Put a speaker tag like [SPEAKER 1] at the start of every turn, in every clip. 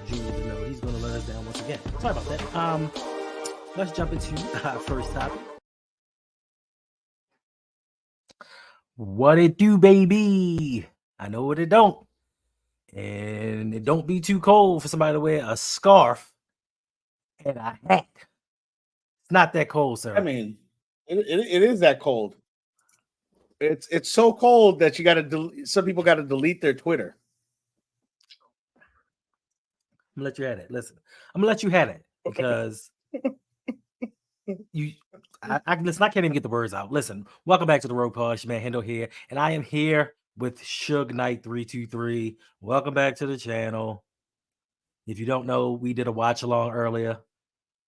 [SPEAKER 1] Jewel to know he's going to let us down once again. Sorry about that. Let's jump into our first topic. What it do, baby? I know what it don't. And it don't be too cold for somebody to wear a scarf and a hat. It's not that cold, sir.
[SPEAKER 2] I mean, it is that cold. It's so cold that you got to. Some people got to delete their Twitter.
[SPEAKER 1] I'm gonna let you have it. Listen, I'm gonna let you have it because listen. I can't even get the words out. Listen, welcome back to the Rougpod. It's your man Hendo here, and I am here with Suge Knight 323. Welcome back to the channel. If you don't know, we did a watch along earlier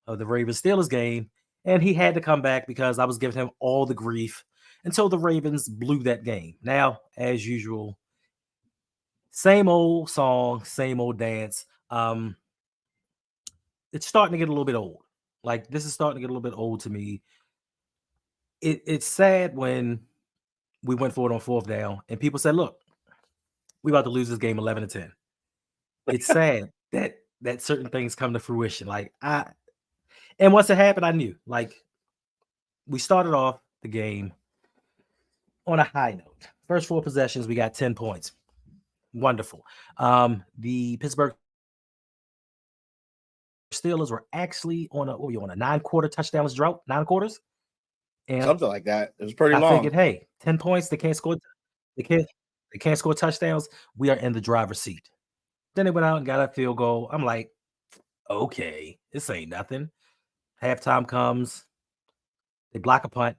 [SPEAKER 1] of the Ravens Steelers game, and he had to come back because I was giving him all the grief until the Ravens blew that game. Now, as usual, same old song, same old dance. It's starting to get a little bit old. Like, this is starting to get a little bit old to me. It's sad when we went for it on fourth down and people said, look, we about to lose this game 11-10. It's sad that certain things come to fruition. And once it happened, I knew. Like, we started off the game on a high note. First 4 possessions, we got 10 points. Wonderful. The Pittsburgh Steelers were actually on a 9-quarter touchdowns drought, 9 quarters. And
[SPEAKER 2] something like that. It was pretty long.
[SPEAKER 1] I figured, hey, 10 points, they can't score touchdowns. We are in the driver's seat. Then they went out and got a field goal. I'm like, okay, this ain't nothing. Halftime comes, they block a punt,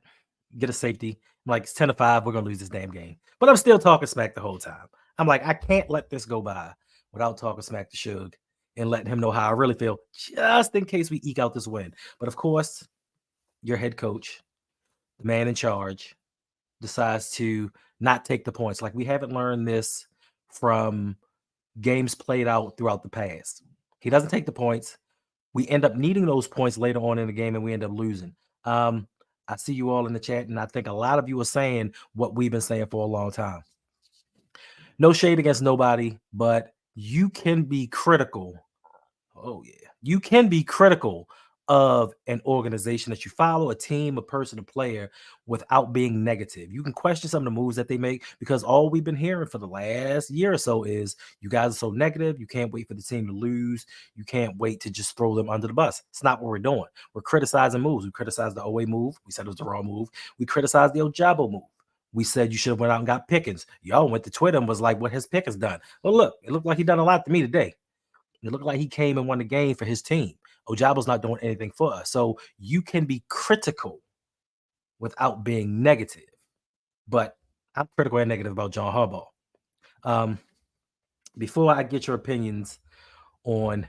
[SPEAKER 1] get a safety. I'm like, it's 10-5, we're gonna lose this damn game. But I'm still talking smack the whole time. I'm like, I can't let this go by without talking smack to Suge and letting him know how I really feel, just in case we eke out this win. But of course, your head coach, the man in charge, decides to not take the points. Like, we haven't learned this from games played out throughout the past. He doesn't take the points. We end up needing those points later on in the game, and we end up losing. I see you all in the chat, and I think a lot of you are saying what we've been saying for a long time. No shade against nobody, but you can be critical. Oh, yeah. You can be critical of an organization that you follow, a team, a person, a player, without being negative. You can question some of the moves that they make, because all we've been hearing for the last year or so is you guys are so negative. You can't wait for the team to lose. You can't wait to just throw them under the bus. It's not what we're doing. We're criticizing moves. We criticized the Owe move. We said it was the wrong move. We criticized the Ojabo move. We said you should have went out and got Pickens. Y'all went to Twitter and was like, what has Pickens done? Well, look, it looked like he done a lot to me today. It looked like he came and won the game for his team. Ojabo's not doing anything for us. So you can be critical without being negative. But I'm critical and negative about John Harbaugh. Before I get your opinions on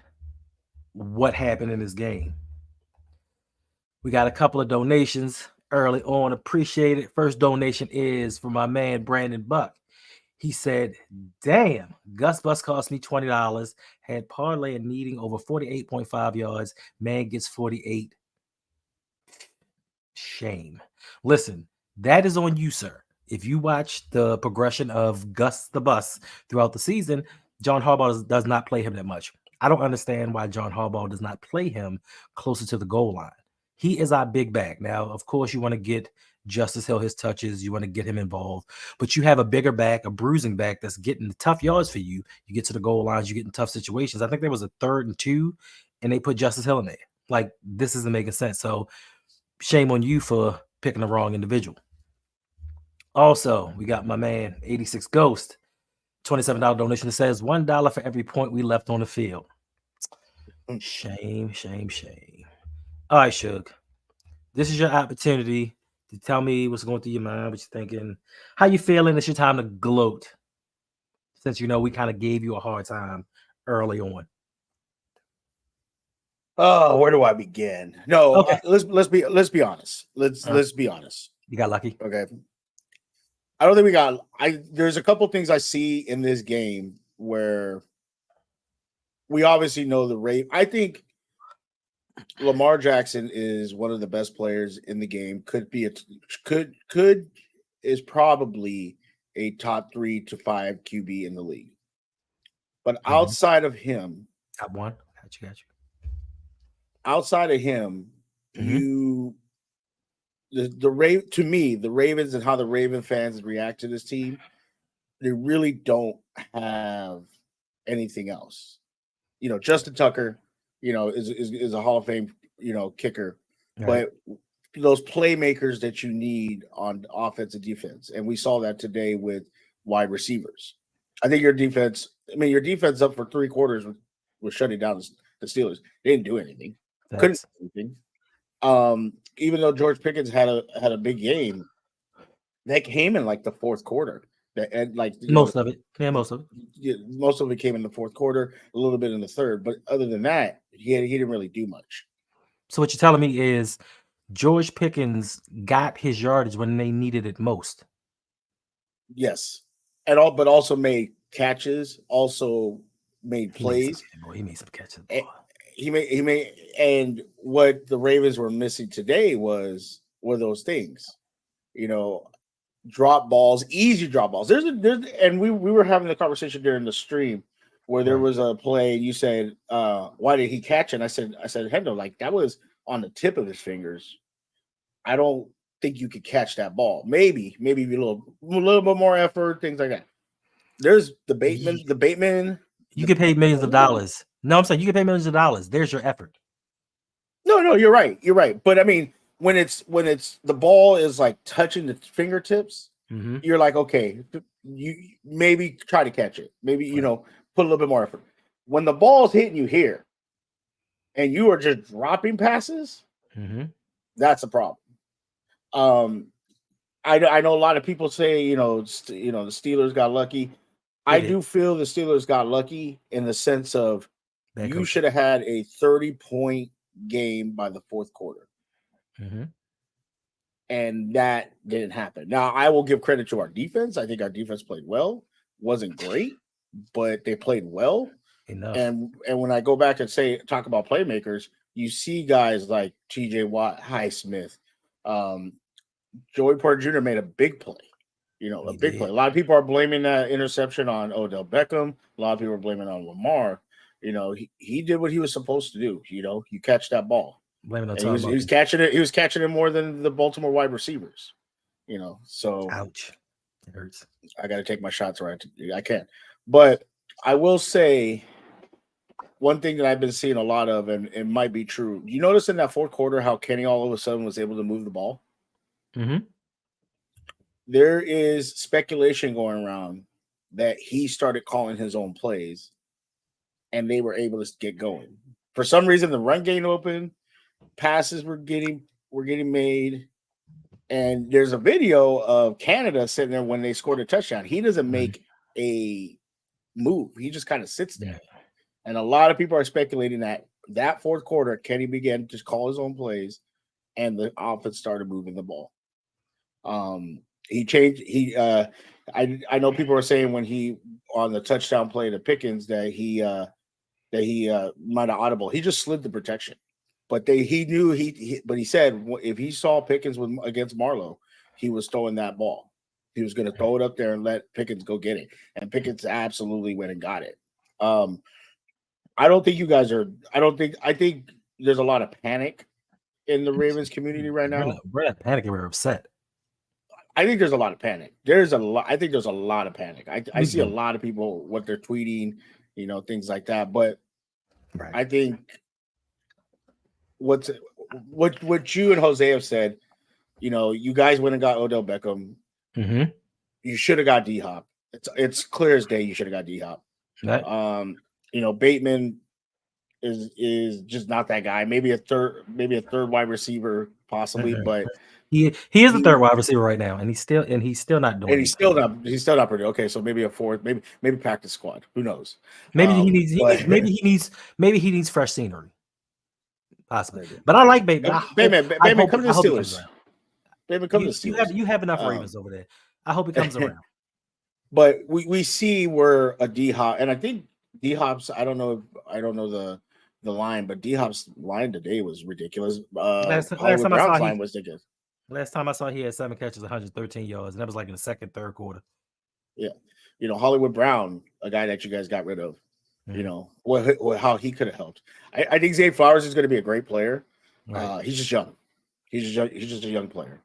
[SPEAKER 1] what happened in this game, we got a couple of donations early on. Appreciate it. First donation is from my man Brandon Buck. He said, damn, Gus Bus cost me $20. Had parlay and needing over 48.5 yards. Man gets 48. Shame. Listen, that is on you, sir. If you watch the progression of Gus the Bus throughout the season, John Harbaugh does not play him that much. I don't understand why John Harbaugh does not play him closer to the goal line. He is our big back. Now, of course, you want to get Justice Hill his touches. You want to get him involved. But you have a bigger back, a bruising back that's getting the tough yards for you. You get to the goal lines, you get in tough situations. I think there was a 3rd and 2, and they put Justice Hill in there. Like, this isn't making sense. So shame on you for picking the wrong individual. Also, we got my man, 86 Ghost, $27 donation that says $1 for every point we left on the field. Shame, shame, shame. All right, Suge. This is your opportunity to tell me what's going through your mind, what you're thinking, how you feeling. It's your time to gloat, since you know we kind of gave you a hard time early on.
[SPEAKER 2] Oh, where do I begin? No,
[SPEAKER 1] okay.
[SPEAKER 2] Let's be honest. Let's be honest.
[SPEAKER 1] You got lucky.
[SPEAKER 2] Okay. I don't think we got. There's a couple things I see in this game where we obviously know the rate. I think Lamar Jackson is one of the best players in the game. Is probably a top 3 to 5 QB in the league. But outside of him,
[SPEAKER 1] top one. Got you.
[SPEAKER 2] outside of him,
[SPEAKER 1] Mhm.
[SPEAKER 2] to me, the Ravens and how the Raven fans react to this team, they really don't have anything else. Justin Tucker, is a Hall of Fame, kicker,
[SPEAKER 1] Right.
[SPEAKER 2] but those playmakers that you need on offense and defense, and we saw that today with wide receivers. I think your defense. I mean, your defense up for 3 quarters was shutting down the Steelers. They didn't do anything. Couldn't
[SPEAKER 1] Facts.
[SPEAKER 2] do anything. Even though George Pickens had a big game, that came in like the fourth quarter. And like
[SPEAKER 1] Most of it. Yeah, most of it.
[SPEAKER 2] most of it came in the fourth quarter, a little bit in the third. But other than that, he didn't really do much.
[SPEAKER 1] So what you're telling me is George Pickens got his yardage when they needed it most.
[SPEAKER 2] Yes, but also made catches, also made plays.
[SPEAKER 1] He made some catches. Boy.
[SPEAKER 2] And he made, and what the Ravens were missing today were those things, drop balls, easy drop balls. And we were having the conversation during the stream where there
[SPEAKER 1] Right.
[SPEAKER 2] was a play. And you said, "Why did he catch it?" And I said, Hendo, like that was on the tip of his fingers. I don't think you could catch that ball. Maybe a little bit more effort, things like that. There's the Bateman.
[SPEAKER 1] You get paid millions of dollars. No, I'm saying you get paid millions of dollars. There's your effort.
[SPEAKER 2] No, you're right. You're right. But I mean, when it's the ball is like touching the fingertips, you're like, okay, you maybe try to catch it. Maybe put a little bit more effort. When the ball's hitting you here, and you are just dropping passes, that's a problem. I know a lot of people say the Steelers got lucky. I do feel the Steelers got lucky in the sense of you should have had a 30-point game by the fourth quarter. And that didn't happen. Now, I will give credit to our defense. I think our defense played well. Wasn't great, but they played well.
[SPEAKER 1] Enough.
[SPEAKER 2] And when I go back and talk about playmakers, you see guys like TJ Watt, Highsmith, Joey Porter Jr. made a big play. A big play. A lot of people are blaming that interception on Odell Beckham. A lot of people are blaming it on Lamar. He did what he was supposed to do. You catch that ball.
[SPEAKER 1] Blaming on
[SPEAKER 2] he was catching it. He was catching it more than the Baltimore wide receivers. So
[SPEAKER 1] ouch, it hurts.
[SPEAKER 2] I got to take my shots right. I can't. But I will say one thing that I've been seeing a lot of, and it might be true. You notice in that fourth quarter how Kenny all of a sudden was able to move the ball? There is speculation going around that he started calling his own plays and they were able to get going. For some reason, the run game open, passes were getting made. And there's a video of Canada sitting there when they scored a touchdown. He doesn't make a move. He just kind of sits there. And a lot of people are speculating that fourth quarter, Kenny began to call his own plays and the offense started moving the ball. He changed. I know people are saying when he on the touchdown play to Pickens that he might have audible. He just slid the protection, but he knew but he said if he saw Pickens against Marlowe, he was throwing that ball. He was going to throw it up there and let Pickens go get it, and Pickens absolutely went and got it. I don't think you guys are. I think there's a lot of panic in the Ravens community right now.
[SPEAKER 1] We're not panicking. We're upset.
[SPEAKER 2] I think there's a lot of panic. I think there's a lot of panic. I see a lot of people what they're tweeting, things like that. But I think what you and Jose have said, you guys went and got Odell Beckham. You should have got D-Hop. It's clear as day. You should have got D-Hop.
[SPEAKER 1] Right.
[SPEAKER 2] Bateman is just not that guy. Maybe a third wide receiver possibly, but
[SPEAKER 1] he is the third wide receiver right now, and he's still not doing.
[SPEAKER 2] And he's still not pretty okay. So maybe a fourth, maybe practice squad. Who knows?
[SPEAKER 1] Maybe he needs fresh scenery. Possibly, but I like Bateman.
[SPEAKER 2] Bateman, come to the Steelers. Bateman, come to the Steelers.
[SPEAKER 1] You have enough Ravens over there. I hope he comes around.
[SPEAKER 2] But we see where a D-Hop, and I think D-Hop's. I don't know the line, but D-Hop's line today was ridiculous.
[SPEAKER 1] Last time I saw line was ridiculous. Last time I saw he had 7 catches, 113 yards, and that was like in the third quarter.
[SPEAKER 2] Yeah. Hollywood Brown, a guy that you guys got rid of. You know how he could have helped. I think Zay Flowers is going to be a great player.
[SPEAKER 1] Right.
[SPEAKER 2] He's just young. He's just a young player.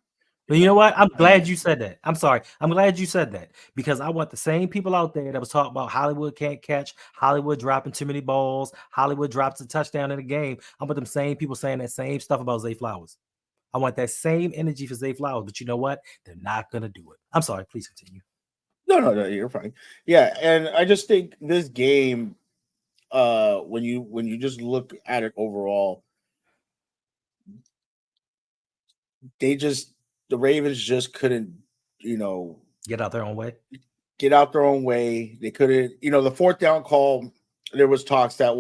[SPEAKER 1] But you know what? I'm glad
[SPEAKER 2] And
[SPEAKER 1] you said that. I'm sorry. I'm glad you said that because I want the same people out there that was talking about Hollywood can't catch, Hollywood dropping too many balls, Hollywood drops a touchdown in a game. I want them same people saying that same stuff about Zay Flowers. I want that same energy for Zay Flowers, but you know what? They're not gonna do it. I'm sorry. Please continue.
[SPEAKER 2] no, you're fine. Yeah, and I just think this game, when you just look at it overall, the Ravens just couldn't, you know,
[SPEAKER 1] Get out their own way.
[SPEAKER 2] get out their own way. They couldn't, the fourth down call. There was talks that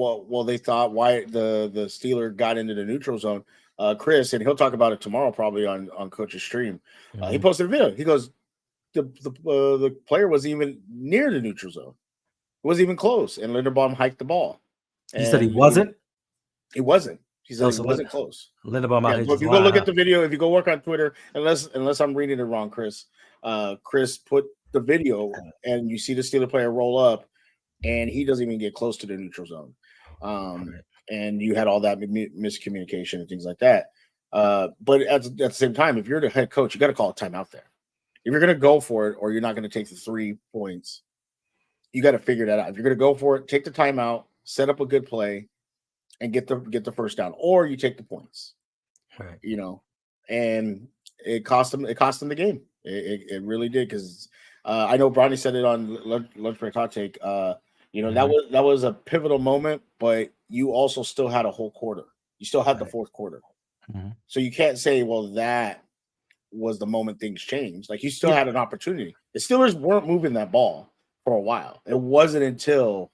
[SPEAKER 2] they thought why the Steeler got into the neutral zone. Chris, and he'll talk about it tomorrow probably on Coach's stream. He posted a video. He goes, the player wasn't even near the neutral zone. It wasn't even close, and Linderbaum hiked the ball.
[SPEAKER 1] You said he wasn't.
[SPEAKER 2] He wasn't. He said
[SPEAKER 1] So
[SPEAKER 2] he wasn't close.
[SPEAKER 1] Linderbaum out here
[SPEAKER 2] So if
[SPEAKER 1] just
[SPEAKER 2] you go look
[SPEAKER 1] lying,
[SPEAKER 2] at the video, if you go work on Twitter, unless I'm reading it wrong, Chris put the video and you see the Steeler player roll up, and he doesn't even get close to the neutral zone. And you had all that miscommunication and things like that. But at the same time, if you're the head coach, you got to call a timeout there. If you're going to go for it, or you're not going to take the 3 points, you got to figure that out. If you're going to go for it, take the timeout, set up a good play, and get the first down, or you take the points.
[SPEAKER 1] right.
[SPEAKER 2] And it cost them the game. It really did, because I know Bronny said it on Lunch Break Hot Take. That was a pivotal moment, but you also still had a whole quarter. You still had the fourth quarter. So you can't say, well, that was the moment things changed. Like, you still had an opportunity. The Steelers weren't moving that ball for a while. It wasn't until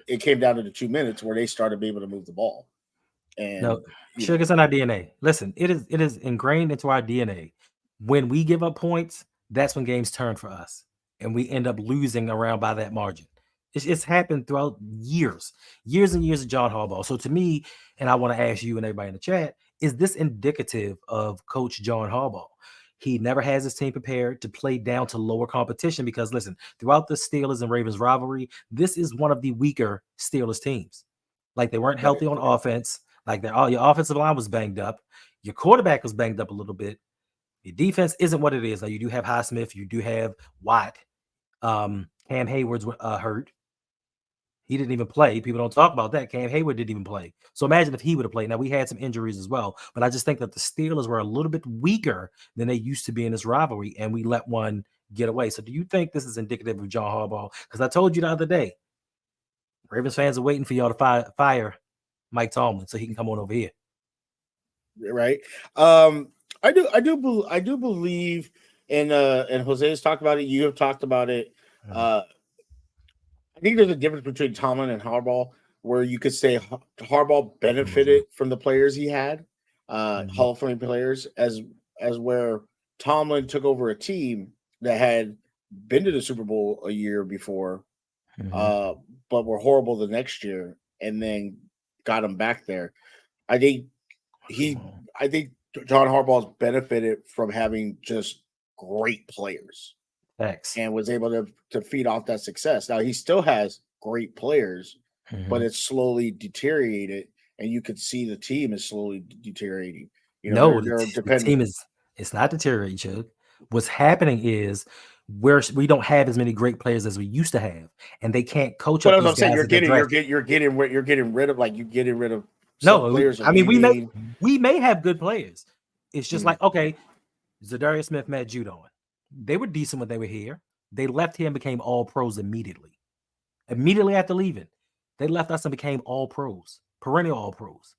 [SPEAKER 2] it came down to the 2 minutes where they started being able to move the ball. And
[SPEAKER 1] no, sugar's in our DNA. Listen, it is ingrained into our DNA. When we give up points, that's when games turn for us, and we end up losing around by that margin. It's happened throughout years and years of John Harbaugh. So to me, and I want to ask you and everybody in the chat, is this indicative of Coach John Harbaugh? He never has his team prepared to play down to lower competition because, listen, throughout the Steelers and Ravens rivalry, this is one of the weaker Steelers teams. Like, they weren't healthy on offense. Like, your offensive line was banged up. Your quarterback was banged up a little bit. Your defense isn't what it is. Now, you do have Highsmith. You do have Watt. Cam Hayward's hurt. He didn't even play. People don't talk about that. Cam Hayward didn't even play. So imagine if he would have played. Now, we had some injuries as well, but I just think that the Steelers were a little bit weaker than they used to be in this rivalry, and we let one get away. So do you think this is indicative of John Harbaugh? Because I told you the other day, Ravens fans are waiting for y'all to fire Mike Tomlin so he can come on over here.
[SPEAKER 2] Right. I do believe, and Jose has talked about it. You have talked about it. I think there's a difference between Tomlin and Harbaugh, where you could say Harbaugh benefited from the players he had, Hall of Fame players, as where Tomlin took over a team that had been to the Super Bowl a year before, but were horrible the next year, and then got him back there. I think John Harbaugh's benefited from having just great players.
[SPEAKER 1] Thanks.
[SPEAKER 2] And was able to feed off that success. Now, he still has great players, but it's slowly deteriorated, and you could see the team is slowly deteriorating.
[SPEAKER 1] The team it's not deteriorating, Chug. What's happening is we don't have as many great players as we used to have, and they can't coach up.
[SPEAKER 2] But as I'm saying, you're getting rid of players.
[SPEAKER 1] I mean, we may have good players. It's just like, okay, Zadarius Smith, Matt Judon. They were decent when they were here. They left here and became all pros immediately. Immediately after leaving, they left us and became all pros, perennial all pros.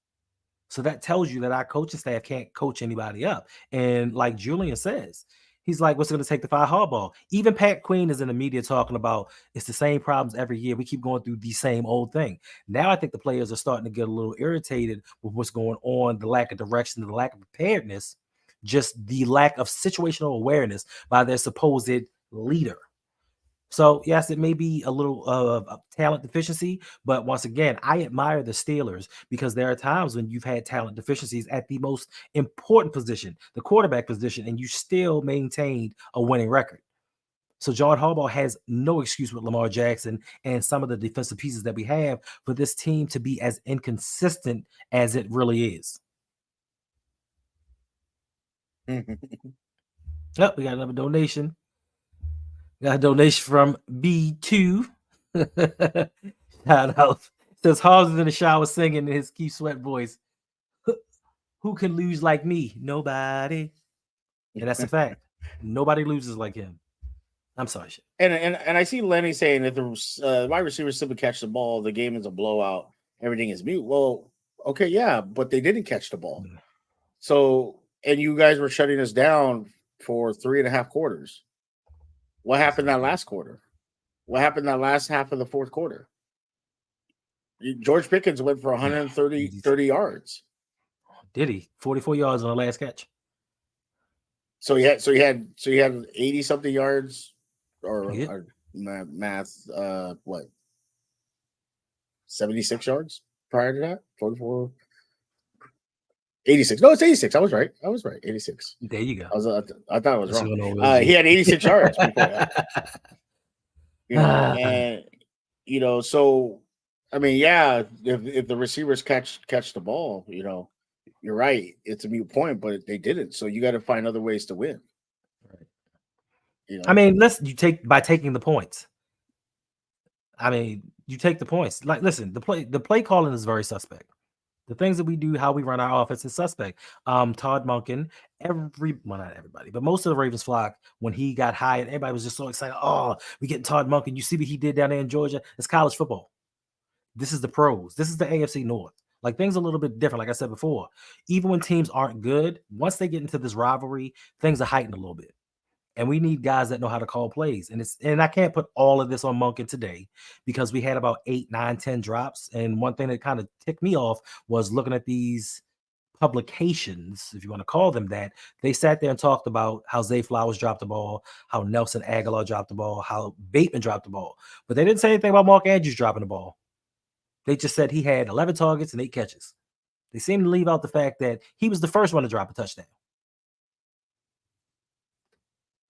[SPEAKER 1] So that tells you that our coaching staff can't coach anybody up. And like Julian says, he's like, what's it going to take to fire Harbaugh? Even Pat Queen is in the media talking about it's the same problems every year. We keep going through the same old thing. Now I think the players are starting to get a little irritated with what's going on, the lack of direction, the lack of preparedness, just the lack of situational awareness by their supposed leader. So, yes, it may be a little of talent deficiency, but once again, I admire the Steelers because there are times when you've had talent deficiencies at the most important position, the quarterback position, and you still maintained a winning record. So John Harbaugh has no excuse with Lamar Jackson and some of the defensive pieces that we have for this team to be as inconsistent as it really is. Oh, we got another donation. We got a donation from B2. Shout out. Says Hobbs is in the shower singing in his Keith Sweat voice. Who can lose like me? Nobody. And that's a fact. Nobody loses like him. I'm sorry. Shit.
[SPEAKER 2] And I see Lenny saying that the wide receivers simply catch the ball, the game is a blowout, everything is mute. Well, okay, yeah, but they didn't catch the ball. So, and you guys were shutting us down for 3.5 quarters. What happened that last quarter? What happened that last half of the fourth quarter? George Pickens went for 130 yards.
[SPEAKER 1] Did he? 44 yards on the last catch.
[SPEAKER 2] So he had 80 something yards or math what? 76 yards prior to that? 44 86. No, it's 86. I was right. 86.
[SPEAKER 1] There you go.
[SPEAKER 2] I thought I was wrong. He had 86 yards before that. And so I mean, yeah, if the receivers catch the ball, you're right. It's a moot point, but they didn't. So you got to find other ways to win.
[SPEAKER 1] Right. I mean, by taking the points. I mean, you take the points. Like, listen, the play calling is very suspect. The things that we do, how we run our offense is suspect. Todd Monken, not everybody, but most of the Ravens flock, when he got hired, everybody was just so excited. Oh, we getting Todd Monken. You see what he did down there in Georgia? It's college football. This is the pros. This is the AFC North. Like, things are a little bit different. Like I said before, even when teams aren't good, once they get into this rivalry, things are heightened a little bit. And we need guys that know how to call plays. And I can't put all of this on Monken today because we had about 8, 9, 10 drops. And one thing that kind of ticked me off was looking at these publications, if you want to call them that. They sat there and talked about how Zay Flowers dropped the ball, how Nelson Aguilar dropped the ball, how Bateman dropped the ball. But they didn't say anything about Mark Andrews dropping the ball. They just said he had 11 targets and 8 catches. They seem to leave out the fact that he was the first one to drop a touchdown.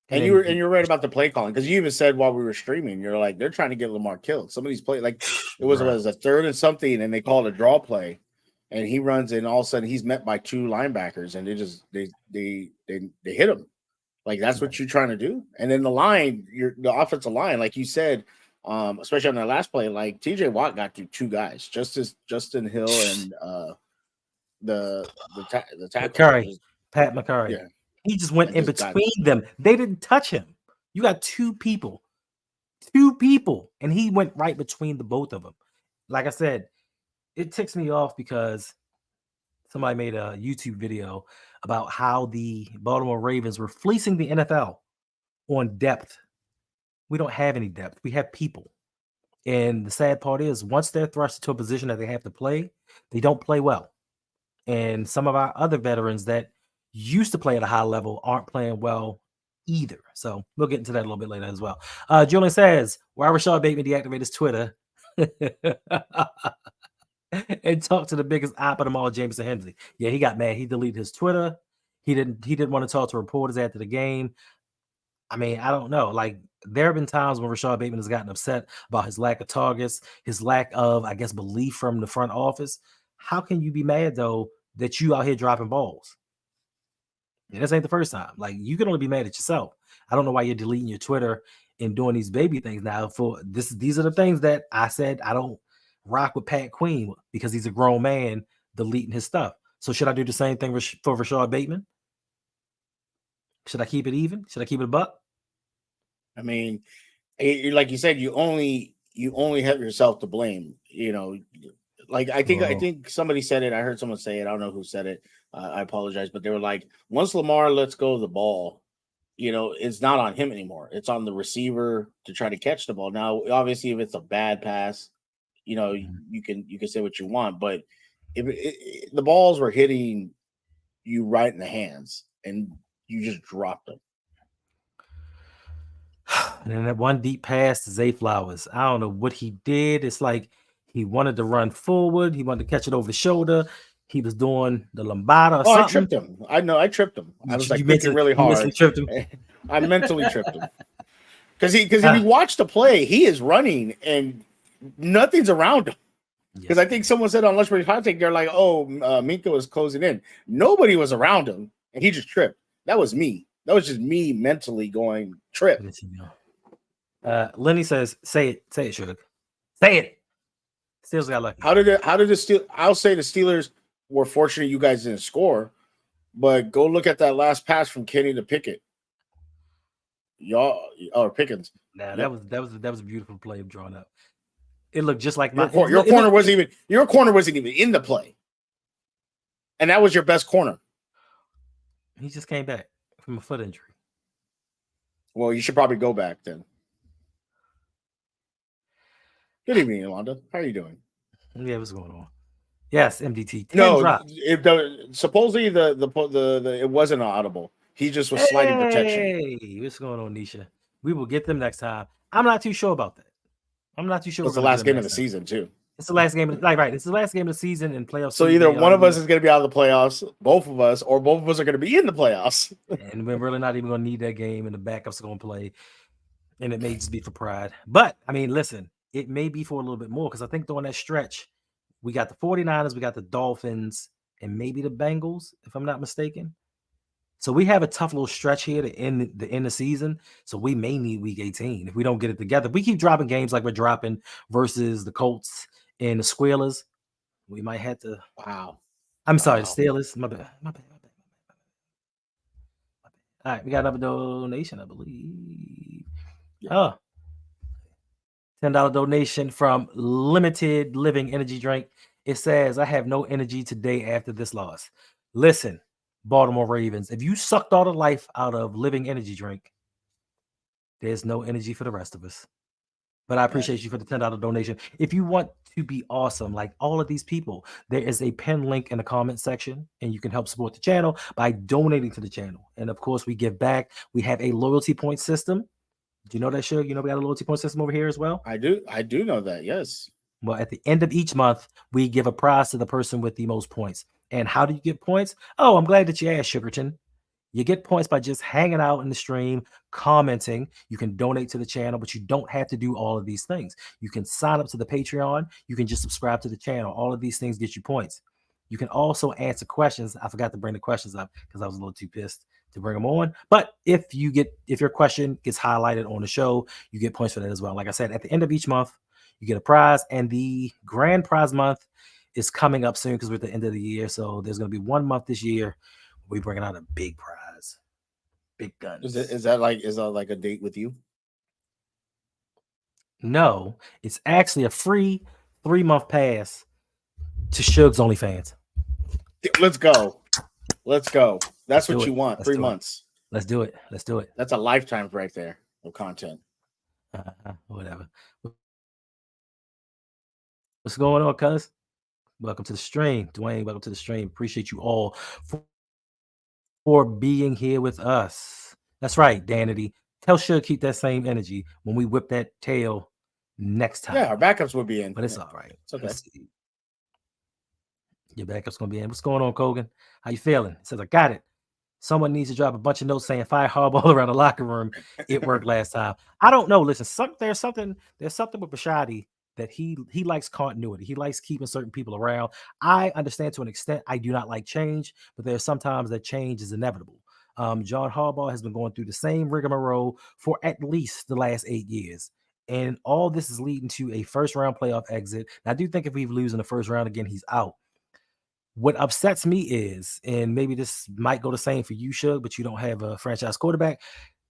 [SPEAKER 2] And you're right about the play calling, because you even said while we were streaming, you're like, they're trying to get Lamar killed. Some of these plays, like it was a third and something, and they called a draw play, and he runs, and all of a sudden he's met by 2 linebackers, and they hit him. Like, that's what you're trying to do. And then the offensive line, like you said, especially on that last play, like TJ Watt got to 2 guys, Justin Hill and the tackle,
[SPEAKER 1] Pat McCurry.
[SPEAKER 2] Yeah.
[SPEAKER 1] He just went in between them. They didn't touch him. You got 2 people, and he went right between the both of them. Like I said, it ticks me off because somebody made a YouTube video about how the Baltimore Ravens were fleecing the NFL on depth. We don't have any depth. We have people. And the sad part is, once they're thrust into a position that they have to play, they don't play well. And some of our other veterans that used to play at a high level aren't playing well either. So we'll get into that a little bit later as well. Julian says, why Rashad Bateman deactivated his Twitter and talked to the biggest op of them all, Jameson Hensley. Yeah, he got mad. He deleted his Twitter. He didn't want to talk to reporters after the game. I mean, I don't know. Like, there have been times when Rashad Bateman has gotten upset about his lack of targets, his lack of, I guess, belief from the front office. How can you be mad, though, that you out here dropping balls? And this ain't the first time. Like, you can only be mad at yourself. I don't know why you're deleting your Twitter and doing these baby things now. These are the things that I said I don't rock with Pat Queen, because he's a grown man deleting his stuff. So should I do the same thing for Rashad Bateman? Should I keep it even? Should I keep it a buck?
[SPEAKER 2] I mean, like you said, you only have yourself to blame. Like, I think somebody said it. I heard someone say it. I don't know who said it. I apologize, but they were like, once Lamar lets go of the ball, it's not on him anymore. It's on the receiver to try to catch the ball. Now, obviously, if it's a bad pass, you can say what you want, but if the balls were hitting you right in the hands and you just dropped them.
[SPEAKER 1] And then that one deep pass to Zay Flowers, I don't know what he did. It's like he wanted to run forward. He wanted to catch it over the shoulder. He was doing the lambada or something.
[SPEAKER 2] I tripped him. I know I tripped him. I was thinking really hard.
[SPEAKER 1] Mentally tripped him.
[SPEAKER 2] I mentally tripped him. Because if you watch the play, he is running and nothing's around him. Because I think someone said on Lunch Break Hot Take, they're like, "Oh, Minka was closing in. Nobody was around him, and he just tripped." That was me. That was just me mentally going trip.
[SPEAKER 1] Lenny says, "Say it, Suge. Say it." Steelers got lucky.
[SPEAKER 2] How did the Steelers? I'll say the Steelers were fortunate you guys didn't score, but go look at that last pass from Kenny to Pickett. Y'all or Pickens.
[SPEAKER 1] Nah, that was a beautiful play drawn up. It looked just like
[SPEAKER 2] your corner wasn't even in the play, and that was your best corner.
[SPEAKER 1] He just came back from a foot injury.
[SPEAKER 2] Well, you should probably go back then. Good evening, Yolanda. How are you doing?
[SPEAKER 1] Yeah, what's going on? Yes, MDT.
[SPEAKER 2] Supposedly the it wasn't audible. He just was sliding protection.
[SPEAKER 1] Hey, what's going on, Nisha? We will get them next time. I'm not too sure about that. I'm not too sure.
[SPEAKER 2] It's the last game of the season, too.
[SPEAKER 1] It's the last game. It's the last game of the season and playoffs.
[SPEAKER 2] So either one of us is going to be out of the playoffs, both of us, or both of us are going to be in the playoffs.
[SPEAKER 1] And we're really not even going to need that game, and the backups are going to play. And it may just be for pride. But, I mean, listen, it may be for a little bit more because I think during that stretch, we got the 49ers, we got the Dolphins, and maybe the Bengals, if I'm not mistaken. So we have a tough little stretch here to end the season. So we may need week 18 if we don't get it together. If we keep dropping games like we're dropping versus the Colts and the Squealers, we might have to.
[SPEAKER 2] Wow.
[SPEAKER 1] I'm sorry, the Steelers. My bad. All right, we got another donation, I believe. Oh, $10 donation from Limited Living Energy Drink. It says, I have no energy today after this loss. Listen, Baltimore Ravens, if you sucked all the life out of Living Energy Drink, there's no energy for the rest of us. But I appreciate you for the $10 donation. If you want to be awesome, like all of these people, there is a pin link in the comment section, and you can help support the channel by donating to the channel. And of course, we give back. We have a loyalty point system. Do you know that, Suge? You know we got a loyalty point system over here as well?
[SPEAKER 2] I do know that, yes.
[SPEAKER 1] Well, at the end of each month, we give a prize to the person with the most points. And how do you get points? Oh, I'm glad that you asked, Sugarton. You get points by just hanging out in the stream, commenting. You can donate to the channel, but you don't have to do all of these things. You can sign up to the Patreon. You can just subscribe to the channel. All of these things get you points. You can also answer questions. I forgot to bring the questions up because I was a little too pissed to bring them on. But if your question gets highlighted on the show, you get points for that as well. Like I said, at the end of each month, you get a prize, and the grand prize month is coming up soon because we're at the end of the year. So there's going to be 1 month this year. We're bringing out a big prize, big guns.
[SPEAKER 2] Is that like a date with you?
[SPEAKER 1] No, it's actually a free 3-month pass to Suge's OnlyFans.
[SPEAKER 2] Let's go. That's what you want. 3 months.
[SPEAKER 1] Let's do it.
[SPEAKER 2] That's a lifetime right there of content.
[SPEAKER 1] Whatever. What's going on, cuz? Welcome to the stream. Dwayne, welcome to the stream. Appreciate you all for being here with us. That's right, Danity. Tell Suge keep that same energy when we whip that tail next time.
[SPEAKER 2] Yeah, our backups will be in.
[SPEAKER 1] But it's all right.
[SPEAKER 2] It's okay.
[SPEAKER 1] Your backup's going to be in. What's going on, Kogan? How you feeling? It says, I got it. Someone needs to drop a bunch of notes saying fire hardball around the locker room. It worked last time. I don't know. Listen, there's something with Bashadi that he likes continuity. He likes keeping certain people around. I understand to an extent. I do not like change, but there's sometimes that change is inevitable. John Harbaugh has been going through the same rigmarole for at least the last 8 years. And all this is leading to a first-round playoff exit. And I do think if we lose in the first round again, he's out. What upsets me is, and maybe this might go the same for you, Suge, but you don't have a franchise quarterback.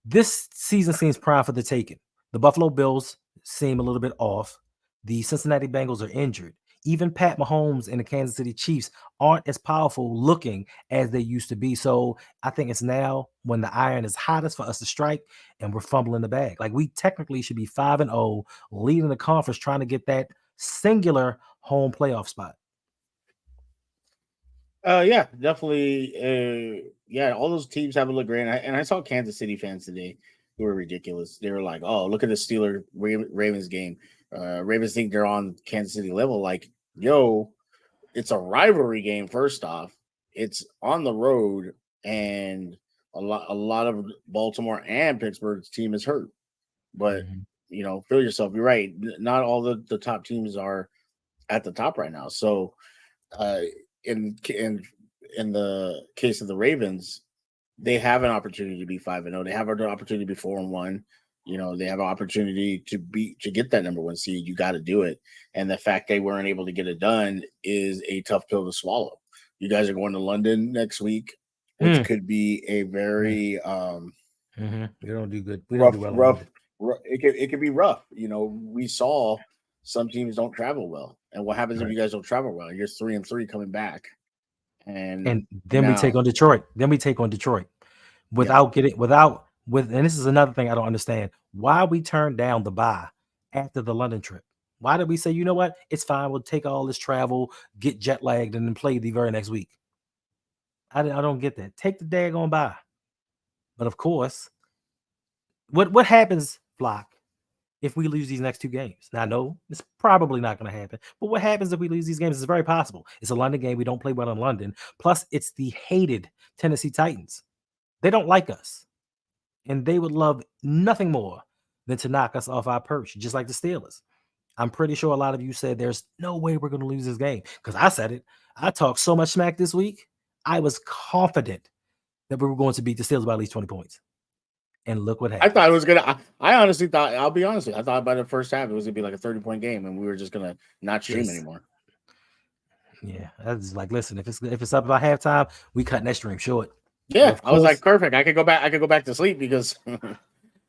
[SPEAKER 1] This season seems prime for the taking. The Buffalo Bills seem a little bit off. The Cincinnati Bengals are injured. Even Pat Mahomes and the Kansas City Chiefs aren't as powerful looking as they used to be. So I think it's now when the iron is hottest for us to strike, and we're fumbling the bag. Like, we technically should be 5-0, leading the conference, trying to get that singular home playoff spot.
[SPEAKER 2] Yeah, definitely. All those teams haven't looked great. And I saw Kansas City fans today who were ridiculous. They were like, "Oh, look at the Steelers Ravens game. Ravens think they're on Kansas City level." Like, yo, it's a rivalry game. First off, it's on the road, and a lot of Baltimore and Pittsburgh's team is hurt. But feel yourself. You're right. Not all the top teams are at the top right now. So, uh, in the case of the Ravens, they have an opportunity to be 5-0. They have an opportunity to be 4-1. They have an opportunity to get that number one seed. You got to do it. And the fact they weren't able to get it done is a tough pill to swallow. You guys are going to London next week, which could be a very
[SPEAKER 1] We don't do good. We don't
[SPEAKER 2] rough,
[SPEAKER 1] do well in
[SPEAKER 2] rough,
[SPEAKER 1] London.
[SPEAKER 2] It could be rough. We saw some teams don't travel well, and what happens if you guys don't travel well? You're 3-3 coming back,
[SPEAKER 1] And then we take on Detroit. And this is another thing I don't understand. Why we turned down the bye after the London trip? Why did we say, you know what? It's fine. We'll take all this travel, get jet lagged, and then play the very next week. I don't get that. Take the daggone bye. But of course, what happens, Flock, if we lose these next two games? Now, no, it's probably not going to happen. But what happens if we lose these games? It's very possible. It's a London game. We don't play well in London. Plus, it's the hated Tennessee Titans. They don't like us. And they would love nothing more than to knock us off our perch, just like the Steelers. I'm pretty sure a lot of you said there's no way we're going to lose this game, because I said it. I talked so much smack this week. I was confident that we were going to beat the Steelers by at least 20 points. And look what happened.
[SPEAKER 2] I thought it was gonna. I honestly thought. I'll be honest with you. I thought by the first half it was gonna be like a 30-point game, and we were just gonna not stream anymore.
[SPEAKER 1] Yeah, that's like, listen, if it's up by halftime, we cutting that stream short.
[SPEAKER 2] Yeah, I was like, perfect. I could go back to sleep because.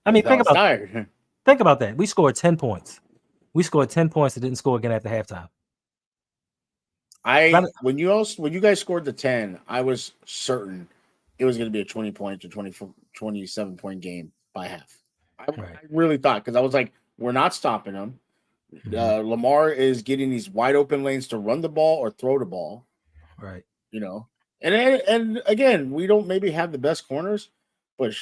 [SPEAKER 1] I mean, think about that. We scored 10 points. We scored 10 points and didn't score again after halftime.
[SPEAKER 2] When you guys scored the 10, I was certain it was going to be a 20-point to 27-point game by half. I really thought, because I was like, we're not stopping them. Lamar is getting these wide open lanes to run the ball or throw the ball.
[SPEAKER 1] Right.
[SPEAKER 2] And again, we don't maybe have the best corners, but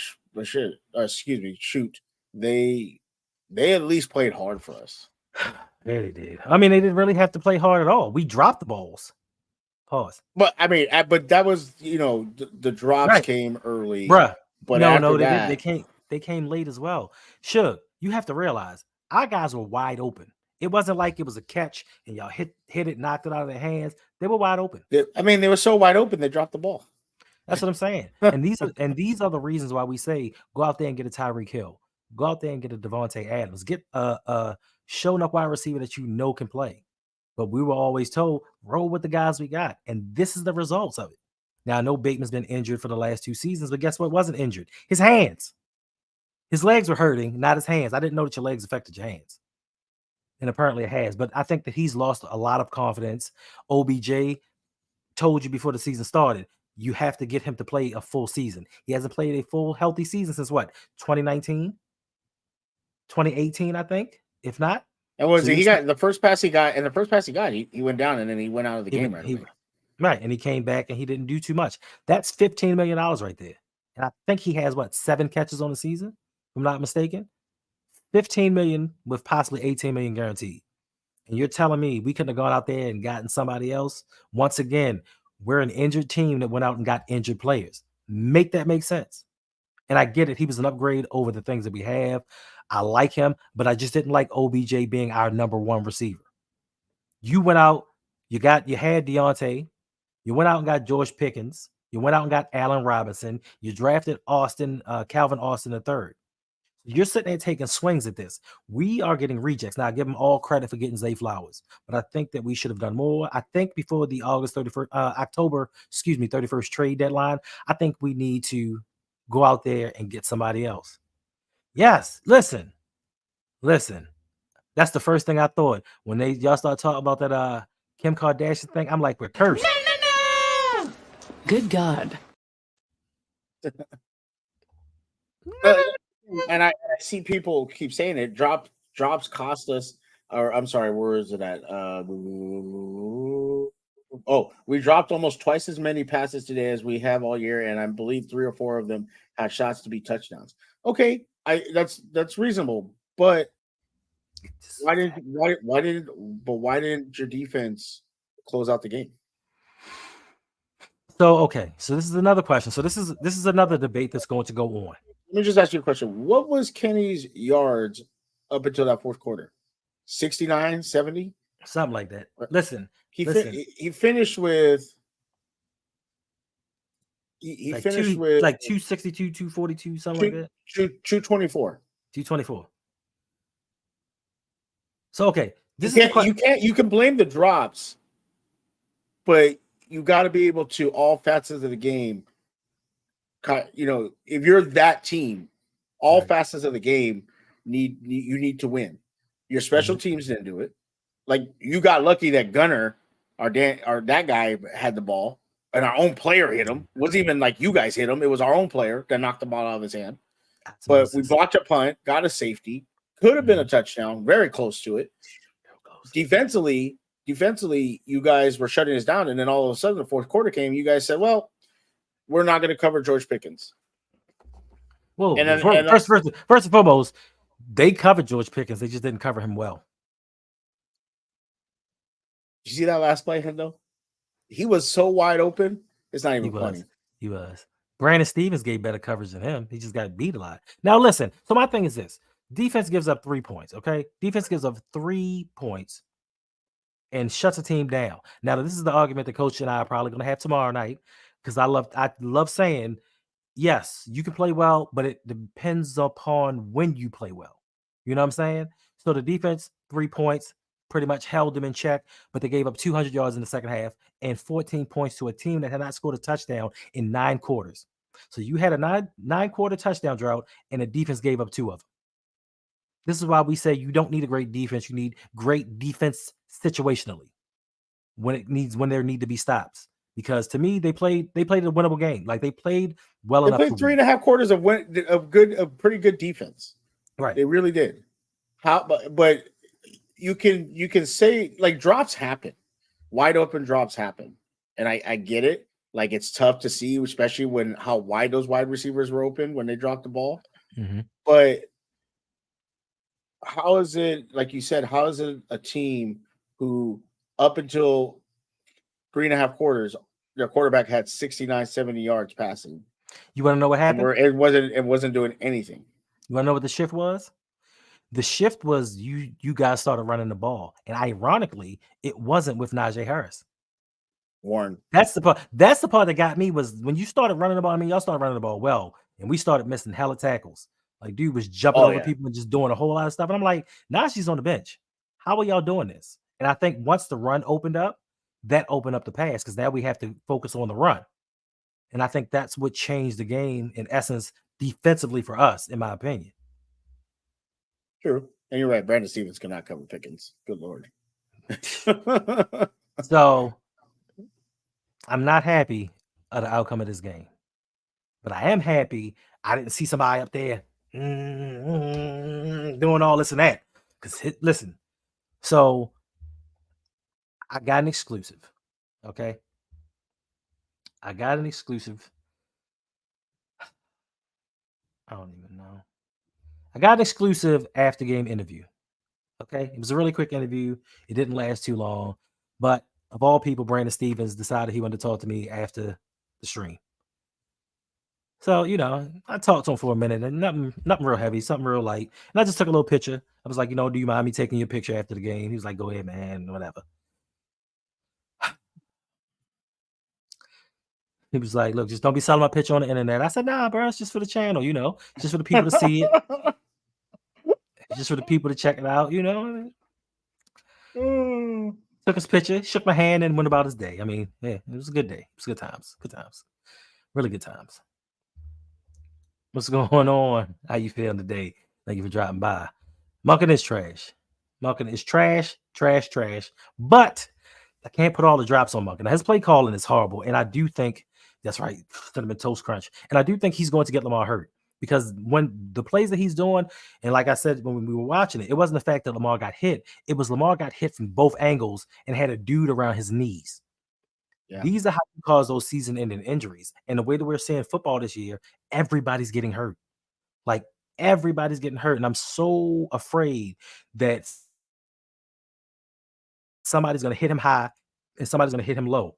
[SPEAKER 2] shoot, they at least played hard for us.
[SPEAKER 1] Yeah, they did. I mean, they didn't really have to play hard at all. We dropped the balls. Pause.
[SPEAKER 2] But I mean, but that was the drops came early,
[SPEAKER 1] bruh.
[SPEAKER 2] But
[SPEAKER 1] no, they didn't. They came late as well. Sure, you have to realize our guys were wide open. It wasn't like it was a catch and y'all hit it, knocked it out of their hands. They were wide open.
[SPEAKER 2] They were so wide open they dropped the ball.
[SPEAKER 1] That's what I'm saying. And these are the reasons why we say go out there and get a Tyreek Hill, go out there and get a Devontae Adams, get a showing up wide receiver that can play. But we were always told, roll with the guys we got. And this is the results of it. Now, I know Bateman's been injured for the last 2 seasons, but guess what wasn't injured? His hands. His legs were hurting, not his hands. I didn't know that your legs affected your hands. And apparently it has. But I think that he's lost a lot of confidence. OBJ told you before the season started, you have to get him to play a full season. He hasn't played a full healthy season since what? 2019? 2018, I think, if not.
[SPEAKER 2] And he got the first pass he got, he went down and then he went out of the game right away.
[SPEAKER 1] Right, and he came back and he didn't do too much. That's $15 million right there. And I think he has 7 catches on the season, if I'm not mistaken. 15 million with possibly 18 million guaranteed. And you're telling me we couldn't have gone out there and gotten somebody else? Once again, we're an injured team that went out and got injured players. Make that make sense. And I get it. He was an upgrade over the things that we have. I like him, but I just didn't like OBJ being our number one receiver. You went out, you had Deontay, you went out and got George Pickens, you went out and got Allen Robinson, you drafted Calvin Austin III. You're sitting there taking swings at this. We are getting rejects. Now, I give them all credit for getting Zay Flowers, but I think that we should have done more. I think before the October 31st trade deadline, I think we need to go out there and get somebody else. Yes, listen. That's the first thing I thought when y'all start talking about that Kim Kardashian thing. I'm like, we're cursed.
[SPEAKER 3] No. Good God.
[SPEAKER 2] And I see people keep saying it. Drops cost us, or I'm sorry, where is it at? We dropped almost twice as many passes today as we have all year, and I believe 3 or 4 of them had shots to be touchdowns. Okay, that's reasonable, but why didn't your defense close out the game?
[SPEAKER 1] So this is another question. So this is another debate that's going to go on.
[SPEAKER 2] Let me just ask you a question. What was Kenny's yards up until that fourth quarter? 69, 70?
[SPEAKER 1] Something like that. Listen,
[SPEAKER 2] He
[SPEAKER 1] listen,
[SPEAKER 2] he finished with he
[SPEAKER 1] like
[SPEAKER 2] finished
[SPEAKER 1] two,
[SPEAKER 2] with
[SPEAKER 1] like 262, 242, something like that.
[SPEAKER 2] 224.
[SPEAKER 1] 224. So okay,
[SPEAKER 2] You
[SPEAKER 1] this is the
[SPEAKER 2] can't
[SPEAKER 1] question.
[SPEAKER 2] you can blame the drops, but you got to be able to all facets of the game. You know, if you're that team, all
[SPEAKER 1] Right.
[SPEAKER 2] facets of the game you need to win. Your special
[SPEAKER 1] Mhm.
[SPEAKER 2] teams didn't do it. Like you got lucky that Gunner or that guy had the ball and our own player hit him. It wasn't even like you guys hit him. It was our own player that knocked the ball out of his hand.
[SPEAKER 1] That's
[SPEAKER 2] But we
[SPEAKER 1] Moses.
[SPEAKER 2] blocked a punt, got a safety, could have been a
[SPEAKER 1] Mhm.
[SPEAKER 2] touchdown, very close to it.
[SPEAKER 1] Real close.
[SPEAKER 2] Defensively, you guys were shutting us down, and then all of a sudden the fourth quarter came. You guys said, "Well, we're not going to cover George Pickens."
[SPEAKER 1] Whoa,
[SPEAKER 2] And then
[SPEAKER 1] first and foremost, they covered George Pickens. They just didn't cover him well.
[SPEAKER 2] you see that last play, Hendo? He was so wide open. It's not
[SPEAKER 1] He
[SPEAKER 2] even funny.
[SPEAKER 1] was. He was. Brandon Stevens gave better coverage than him. He just got beat a lot. Now listen. So my thing is this: defense gives up 3 points. Okay, defense gives up 3 points and shuts a team down. Now this is the argument the coach and I are probably going to have tomorrow night because I love saying yes, you can play well, but it depends upon when you play well. You know what I'm saying? So the defense, 3 points, pretty much held them in check, but they gave up 200 yards in the second half and 14 points to a team that had not scored a touchdown in 9 quarters. So you had a nine quarter touchdown drought, and the defense gave up 2 of them. This is why we say you don't need a great defense. You need great defense situationally when there need to be stops. Because to me, they played a winnable game. Like they played well
[SPEAKER 2] They
[SPEAKER 1] enough to
[SPEAKER 2] played three
[SPEAKER 1] win.
[SPEAKER 2] and a half quarters of pretty good defense.
[SPEAKER 1] Right.
[SPEAKER 2] They really did. But you can say like drops happen, wide open drops happen, and I get it. Like it's tough to see, especially when how wide those wide receivers were open when they dropped the ball.
[SPEAKER 1] Mm-hmm.
[SPEAKER 2] But how is it, like you said, how is it a team who up until 3.5 quarters, their quarterback had 69, 70 yards passing,
[SPEAKER 1] You want to know what
[SPEAKER 2] and
[SPEAKER 1] happened?
[SPEAKER 2] it wasn't doing anything.
[SPEAKER 1] You want to know what the shift was? The shift was you guys started running the ball, and ironically, it wasn't with Najee Harris.
[SPEAKER 2] Warren.
[SPEAKER 1] That's the part. That's the part that got me was when you started running the ball. I mean, y'all started running the ball well, and we started missing hella tackles. Like, dude was jumping
[SPEAKER 2] Oh
[SPEAKER 1] over
[SPEAKER 2] yeah,
[SPEAKER 1] people and just doing a whole lot of stuff. And I'm like, Najee's on the bench. How are y'all doing this? And I think once the run opened up, that opened up the pass because now we have to focus on the run. And I think that's what changed the game in essence defensively for us, in my opinion.
[SPEAKER 2] true. And you're right. Brandon Stevens cannot cover Pickens. Good lord.
[SPEAKER 1] So I'm not happy of the outcome of this game, but I am happy I didn't see somebody up there doing all this and that. Because listen, so I got an exclusive. Okay, I got an exclusive. I don't even know. I got an exclusive after game interview. Okay, it was a really quick interview. It didn't last too long, but of all people, Brandon Stevens decided he wanted to talk to me after the stream. So, I talked to him for a minute and nothing real heavy, something real light. And I just took a little picture. I was like, do you mind me taking your picture after the game? He was like, go ahead, man, whatever. He was like, look, just don't be selling my picture on the internet. I said, nah, bro, it's just for the channel, just for the people to see it, just for the people to check it out. Took his picture, shook my hand, and went about his day. I mean, yeah, it was a good day. It was good times. Good times. Really good times. What's going on? How you feeling today? Thank you for dropping by. Monken is trash. Monken is trash. But I can't put all the drops on Monken. Now, his play calling is horrible, and I do think that's right. Cinnamon Toast Crunch, and I do think he's going to get Lamar hurt because when the plays that he's doing, and like I said when we were watching it, it wasn't the fact that Lamar got hit. It was Lamar got hit from both angles and had a dude around his knees.
[SPEAKER 2] Yeah.
[SPEAKER 1] These are how you cause those season-ending injuries. And the way that we're seeing football this year, everybody's getting hurt. Like everybody's getting hurt, and I'm so afraid that somebody's going to hit him high and somebody's going to hit him low.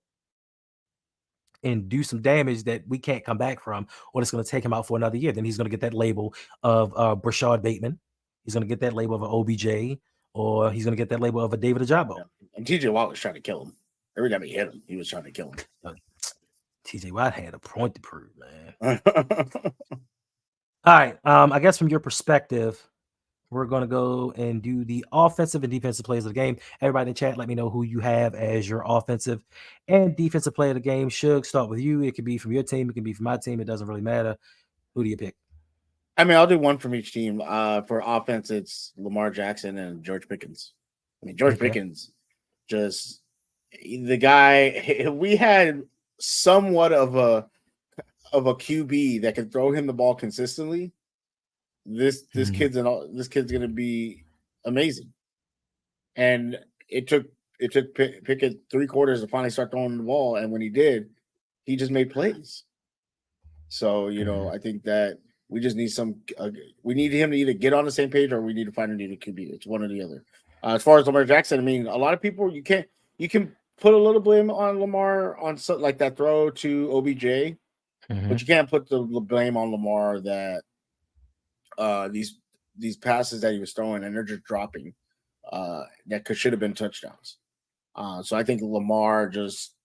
[SPEAKER 1] and do some damage that we can't come back from, or it's going to take him out for another year. Then he's going to get that label of Brashad Bateman. He's going to get that label of an OBJ, or he's going to get that label of a David Ajabo.
[SPEAKER 2] Yeah. And TJ Watt was trying to kill him. Every time he hit him, he was trying to kill him.
[SPEAKER 1] TJ Watt had a point to prove, man. All right. I guess from your perspective, we're going to go and do the offensive and defensive plays of the game. Everybody in the chat, let me know who you have as your offensive and defensive play of the game. Should start with you. It could be from your team. It can be from my team. It doesn't really matter. Who do you pick?
[SPEAKER 2] I mean, I'll do one from each team. For offense, it's Lamar Jackson and George Pickens. I mean, George Pickens, just the guy. We had somewhat of a QB that can throw him the ball consistently. This kid's gonna be amazing. And it took Pickett 3 quarters to finally start throwing the ball, and when he did, he just made plays. So I think that we just need we need him to either get on the same page or we need to find a new QB. It's one or the other. As far as Lamar Jackson, I mean, a lot of people you can put a little blame on Lamar on something like that throw to OBJ, but you can't put the blame on Lamar that these passes that he was throwing and they're just dropping that should have been touchdowns. So I think Lamar just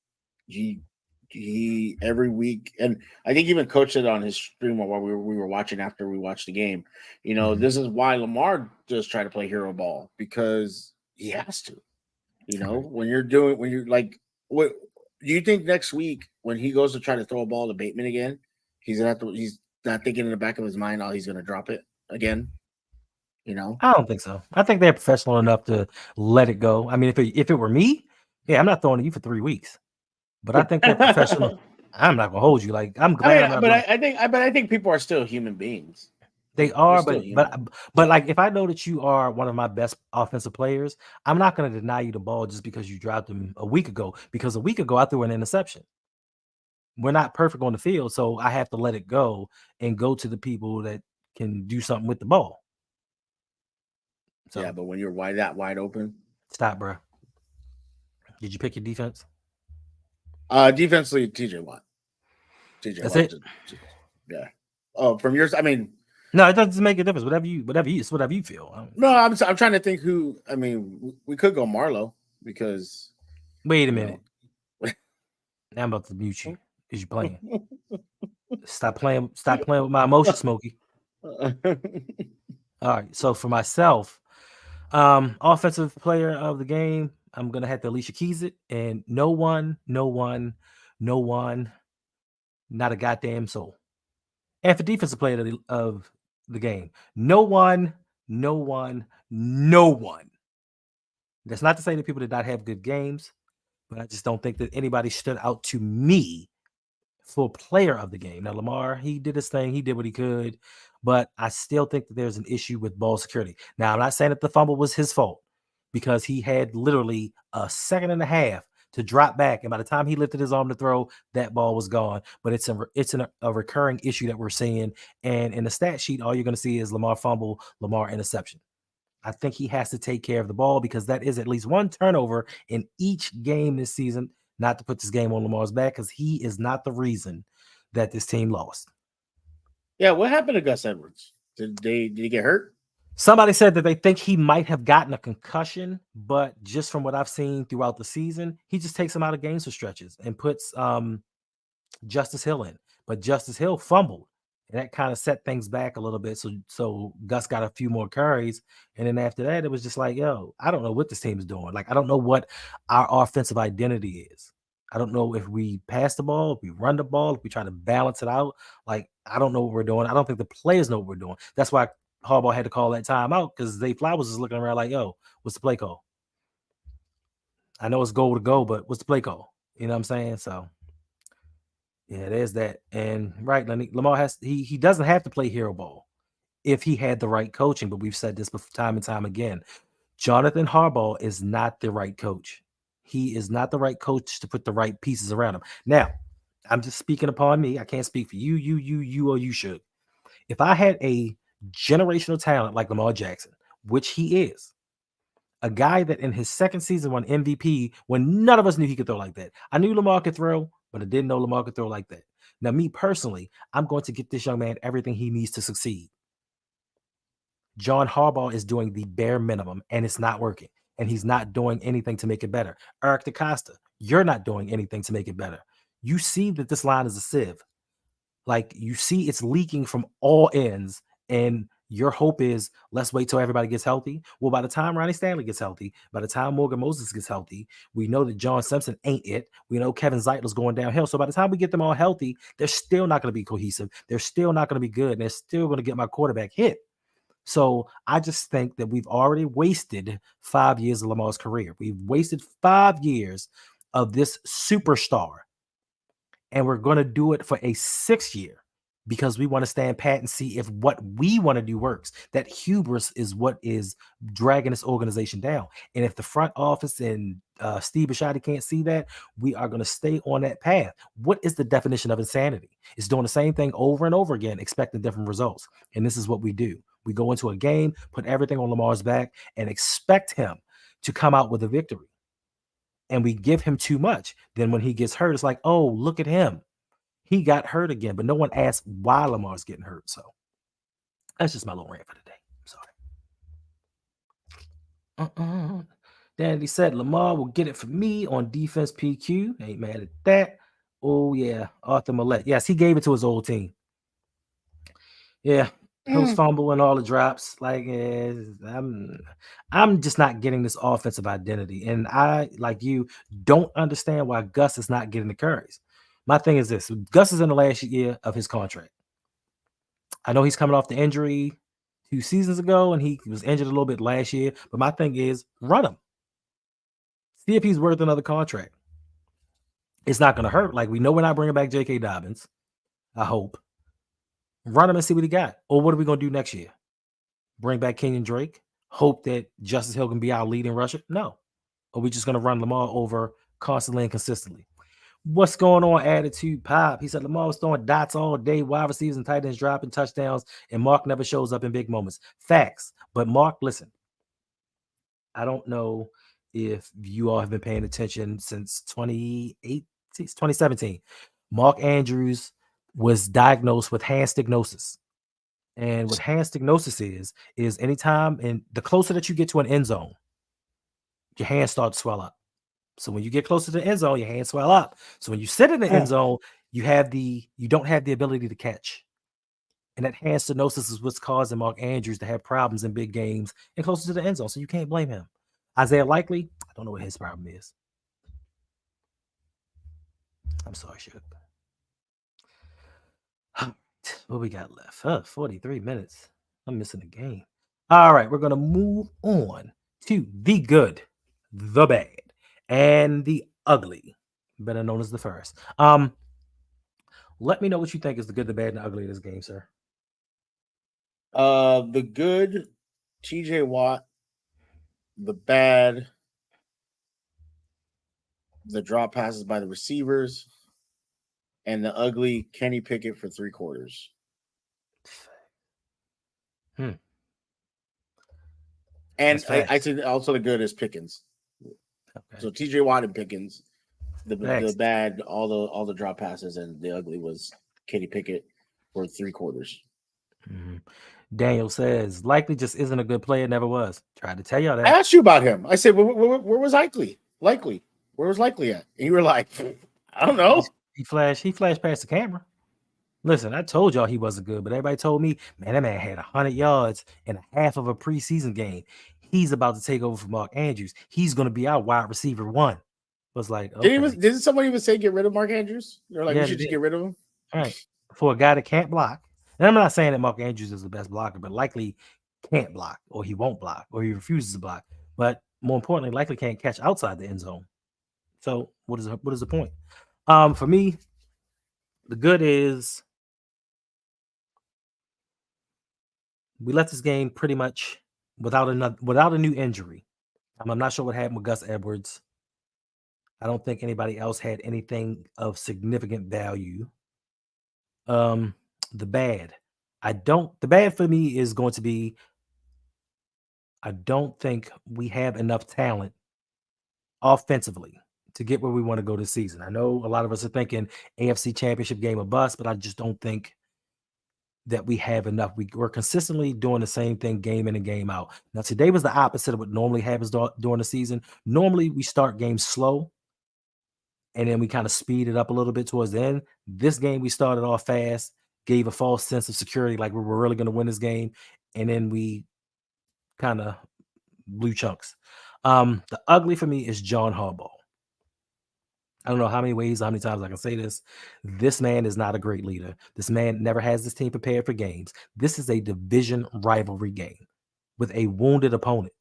[SPEAKER 2] he every week, and I think even coached it on his stream while we were watching after we watched the game. This is why Lamar just try to play hero ball, because he has to. When you're like, what do you think next week when he goes to try to throw a ball to Bateman again, he's not thinking in the back of his mind, he's gonna drop it again.
[SPEAKER 1] I don't think so. I think they're professional enough to let it go. I mean, if it were me, I'm not throwing you for 3 weeks. But I think they're professional. I'm not gonna hold you. Like, I'm glad.
[SPEAKER 2] I think people are still human beings.
[SPEAKER 1] They are, but like, if I know that you are one of my best offensive players, I'm not gonna deny you the ball just because you dropped him a week ago. Because a week ago I threw an interception. We're not perfect on the field, so I have to let it go and go to the people that can do something with the ball.
[SPEAKER 2] So, yeah, but when you're wide open,
[SPEAKER 1] stop, bro. Did you pick your defense?
[SPEAKER 2] Defensively, TJ Watt.
[SPEAKER 1] That's it.
[SPEAKER 2] Yeah. Oh, from yours, I mean,
[SPEAKER 1] no, it doesn't make a difference. Whatever you feel.
[SPEAKER 2] No, I'm trying to think who. I mean, we could go Marlowe because.
[SPEAKER 1] Wait a minute. Now I'm about to mute you because you're playing. Stop playing with my emotions, Smokey. All right. So for myself, offensive player of the game, I'm gonna have to Alicia Keys it, and no one, not a goddamn soul. And for defensive player of the game, no one. That's not to say that people did not have good games, but I just don't think that anybody stood out to me for player of the game. Now, Lamar, he did his thing. He did what he could, but I still think that there's an issue with ball security. Now, I'm not saying that the fumble was his fault, because he had literally a second and a half to drop back, and by the time he lifted his arm to throw, that ball was gone. But it's a recurring issue that we're seeing, and in the stat sheet, all you're going to see is Lamar fumble, Lamar interception. I think he has to take care of the ball, because that is at least one turnover in each game this season. Not to put this game on Lamar's back, because he is not the reason that this team lost.
[SPEAKER 2] Yeah, what happened to Gus Edwards? Did he get hurt?
[SPEAKER 1] Somebody said that they think he might have gotten a concussion, but just from what I've seen throughout the season, he just takes him out of games for stretches and puts Justice Hill in. But Justice Hill fumbled, and that kind of set things back a little bit. So Gus got a few more carries, and then after that, it was just like, yo, I don't know what this team is doing. Like, I don't know what our offensive identity is. I don't know if we pass the ball, if we run the ball, if we try to balance it out. Like, I don't know what we're doing. I don't think the players know what we're doing. That's why Harbaugh had to call that timeout, because Zay Flowers is looking around like, yo, what's the play call? I know it's goal to go, but what's the play call? You know what I'm saying? So, yeah, there's that. And right, Lamar he doesn't have to play hero ball if he had the right coaching, but we've said this time and time again. Jonathan Harbaugh is not the right coach. He is not the right coach to put the right pieces around him. Now, I'm just speaking upon me. I can't speak for you, or you should. If I had a generational talent like Lamar Jackson, which he is, a guy that in his second season won MVP when none of us knew he could throw like that. I knew Lamar could throw, but I didn't know Lamar could throw like that. Now, me personally, I'm going to get this young man everything he needs to succeed. John Harbaugh is doing the bare minimum, and it's not working. And he's not doing anything to make it better. Eric DeCosta, you're not doing anything to make it better. You see that this line is a sieve. Like, you see it's leaking from all ends, and your hope is let's wait till everybody gets healthy. Well, by the time Ronnie Stanley gets healthy, by the time Morgan Moses gets healthy, we know that John Simpson ain't it. We know Kevin Zeitler's going downhill. So by the time we get them all healthy, they're still not going to be cohesive. They're still not going to be good. And they're still going to get my quarterback hit. So I just think that we've already wasted 5 years of Lamar's career. We've wasted 5 years of this superstar, and we're going to do it for a 6th year because we want to stand pat and see if what we want to do works. That hubris is what is dragging this organization down. And if the front office and Steve Bisciotti can't see that, we are going to stay on that path. What is the definition of insanity? It's doing the same thing over and over again, expecting different results. And this is what we do. We go into a game, put everything on Lamar's back, and expect him to come out with a victory. And we give him too much. Then when he gets hurt, it's like, oh, look at him. He got hurt again, but no one asked why Lamar's getting hurt. So that's just my little rant for today. I'm sorry. Danny said Lamar will get it for me on defense PQ. Ain't mad at that. Oh, yeah. Arthur Millette. Yes, he gave it to his old team. Yeah. Those fumble and all the drops. Like, I'm just not getting this offensive identity. And I, like you, don't understand why Gus is not getting the carries. My thing is this. Gus is in the last year of his contract. I know he's coming off the injury 2 seasons ago, and he was injured a little bit last year. But my thing is, run him. See if he's worth another contract. It's not going to hurt. Like, we know we're not bringing back J.K. Dobbins. I hope. Run him and see what he got. Or what are we going to do next year? Bring back Kenyon Drake? Hope that Justice Hill can be our leading rusher? No. Or we just going to run Lamar over constantly and consistently? What's going on, Attitude Pop? He said Lamar was throwing dots all day, wide receivers and tight ends dropping touchdowns, and Mark never shows up in big moments. Facts. But Mark, listen, I don't know if you all have been paying attention since 2017. Mark Andrews was diagnosed with hand stenosis. And what hand stenosis is anytime, and the closer that you get to an end zone, your hands start to swell up. So when you get closer to the end zone, your hands swell up. So when you sit in the end zone, you don't have the ability to catch. And that hand stenosis is what's causing Mark Andrews to have problems in big games and closer to the end zone. So you can't blame him. Isaiah Likely, I don't know what his problem is. I'm sorry, Sugar. What we got left? 43 minutes. I'm missing a game. All right, we're going to move on to the good, the bad, and the ugly, better known as the first. Let me know what you think is the good, the bad, and the ugly of this game, sir.
[SPEAKER 2] The good, TJ Watt. The bad, the drop passes by the receivers. And the ugly, Kenny Pickett for 3 quarters. And I think also the good is Pickens. Okay. So TJ Watt and Pickens. The bad, all the drop passes, and the ugly was Kenny Pickett for 3 quarters.
[SPEAKER 1] Mm-hmm. Daniel says Likely just isn't a good player. Never was. Tried to tell y'all that.
[SPEAKER 2] I asked you about him. I said, where was Likely? Where was Likely at? And you were like, I don't know.
[SPEAKER 1] He flashed past the camera. Listen, I told y'all he wasn't good, but everybody told me, man, that man had 100 yards in a half of a preseason game. He's about to take over for Mark Andrews. He's going to be our wide receiver 1. Was like, okay.
[SPEAKER 2] Didn't somebody even say get rid of Mark Andrews? They're like, we should just get rid of him.
[SPEAKER 1] All right. For a guy that can't block. And I'm not saying that Mark Andrews is the best blocker, but Likely can't block, or he won't block, or he refuses to block. But more importantly, Likely can't catch outside the end zone. So what is the point? For me, the good is we left this game pretty much without a new injury. I'm not sure what happened with Gus Edwards. I don't think anybody else had anything of significant value. The bad for me is going to be, I don't think we have enough talent offensively to get where we want to go this season. I know a lot of us are thinking AFC Championship game or bust, but I just don't think that we have enough. We're consistently doing the same thing game in and game out. Now, today was the opposite of what normally happens during the season. Normally, we start games slow, and then we kind of speed it up a little bit towards the end. This game, we started off fast, gave a false sense of security, like we were really going to win this game, and then we kind of blew chunks. The ugly for me is John Harbaugh. I don't know how many times I can say this. This man is not a great leader. This man never has this team prepared for games. This is a division rivalry game with a wounded opponent.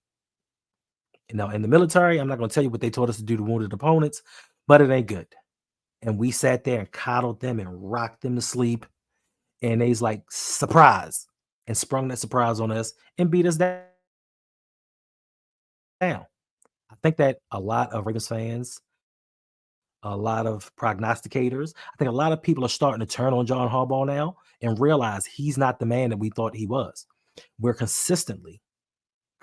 [SPEAKER 1] Now, in the military, I'm not going to tell you what they taught us to do to wounded opponents, but it ain't good. And we sat there and coddled them and rocked them to sleep. And they's like, surprise, and sprung that surprise on us and beat us down. I think that a lot of Ravens fans, a lot of prognosticators, I think a lot of people are starting to turn on John Harbaugh now and realize he's not the man that we thought he was. We're consistently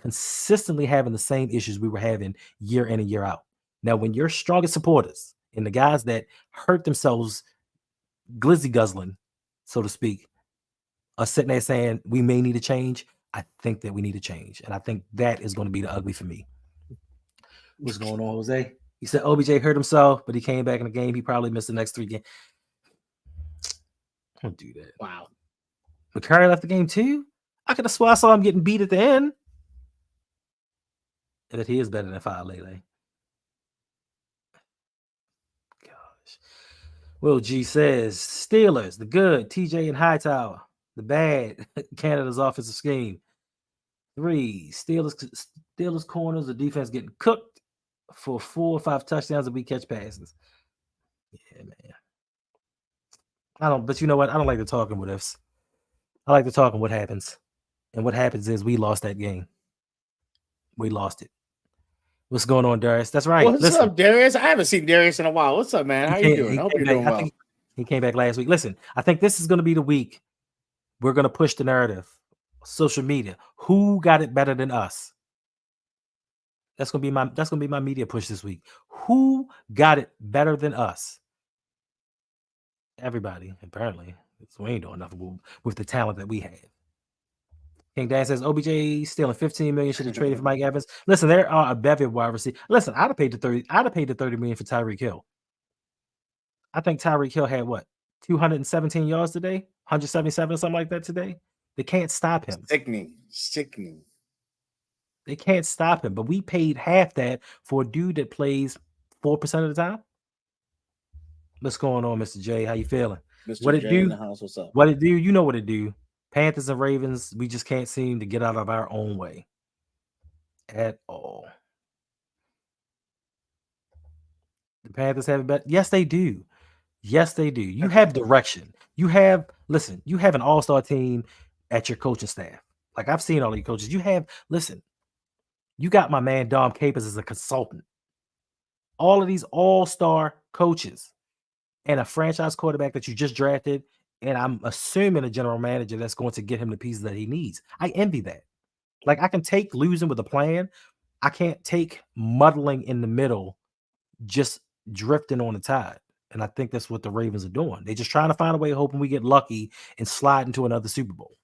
[SPEAKER 1] having the same issues we were having year in and year out. Now, when your strongest supporters and the guys that hurt themselves glizzy guzzling, so to speak, are sitting there saying we may need to change, I think that we need to change. And I think that is going to be the ugly for me. What's going on, Jose? He said OBJ hurt himself, but he came back in the game. He probably missed the next 3 games. Don't do that.
[SPEAKER 2] Wow.
[SPEAKER 1] McCurry left the game too? I could have swore I saw him getting beat at the end. And that he is better than Lele. Gosh. Will G says Steelers, the good, TJ and Hightower, the bad, Canada's offensive scheme. 3, Steelers corners, the defense getting cooked for 4 or 5 touchdowns and we catch passes. Yeah, man. But you know what? I don't like to talk in what ifs. I like to talk in what happens. And what happens is we lost that game. We lost it. What's going on, Darius? That's right.
[SPEAKER 2] What's up, Darius? I haven't seen Darius in a while. What's up, man? How you doing? I hope you're doing well.
[SPEAKER 1] He came back last week. Listen, I think this is going to be the week we're going to push the narrative. Social media. Who got it better than us? That's gonna be my media push this week. Who got it better than us? Everybody, apparently. So we ain't doing nothing with the talent that we have. King Dan says OBJ stealing $15 million should have traded for Mike Evans. Listen, there are a bevy of wide receivers. Listen, I'd have paid the $30 million for Tyreek Hill. I think Tyreek Hill had what 217 yards today, 177 or something like that today. They can't stop him.
[SPEAKER 2] Sickening.
[SPEAKER 1] They can't stop him. But we paid half that for a dude that plays 4% of the time. What's going on, Mr. J? How you feeling?
[SPEAKER 2] Mr.
[SPEAKER 1] What it
[SPEAKER 2] J
[SPEAKER 1] do?
[SPEAKER 2] in the house. What's up?
[SPEAKER 1] What it do? You know what it do. Panthers and Ravens, we just can't seem to get out of our own way at all. The Panthers have it better. Yes, they do. Yes, they do. You have direction. You have an all-star team at your coaching staff. Like I've seen all these coaches. You got my man Dom Capers as a consultant. All of these all-star coaches and a franchise quarterback that you just drafted, and I'm assuming a general manager that's going to get him the pieces that he needs. I envy that. Like I can take losing with a plan. I can't take muddling in the middle, just drifting on the tide. And I think that's what the Ravens are doing. They're just trying to find a way, hoping we get lucky and slide into another Super Bowl.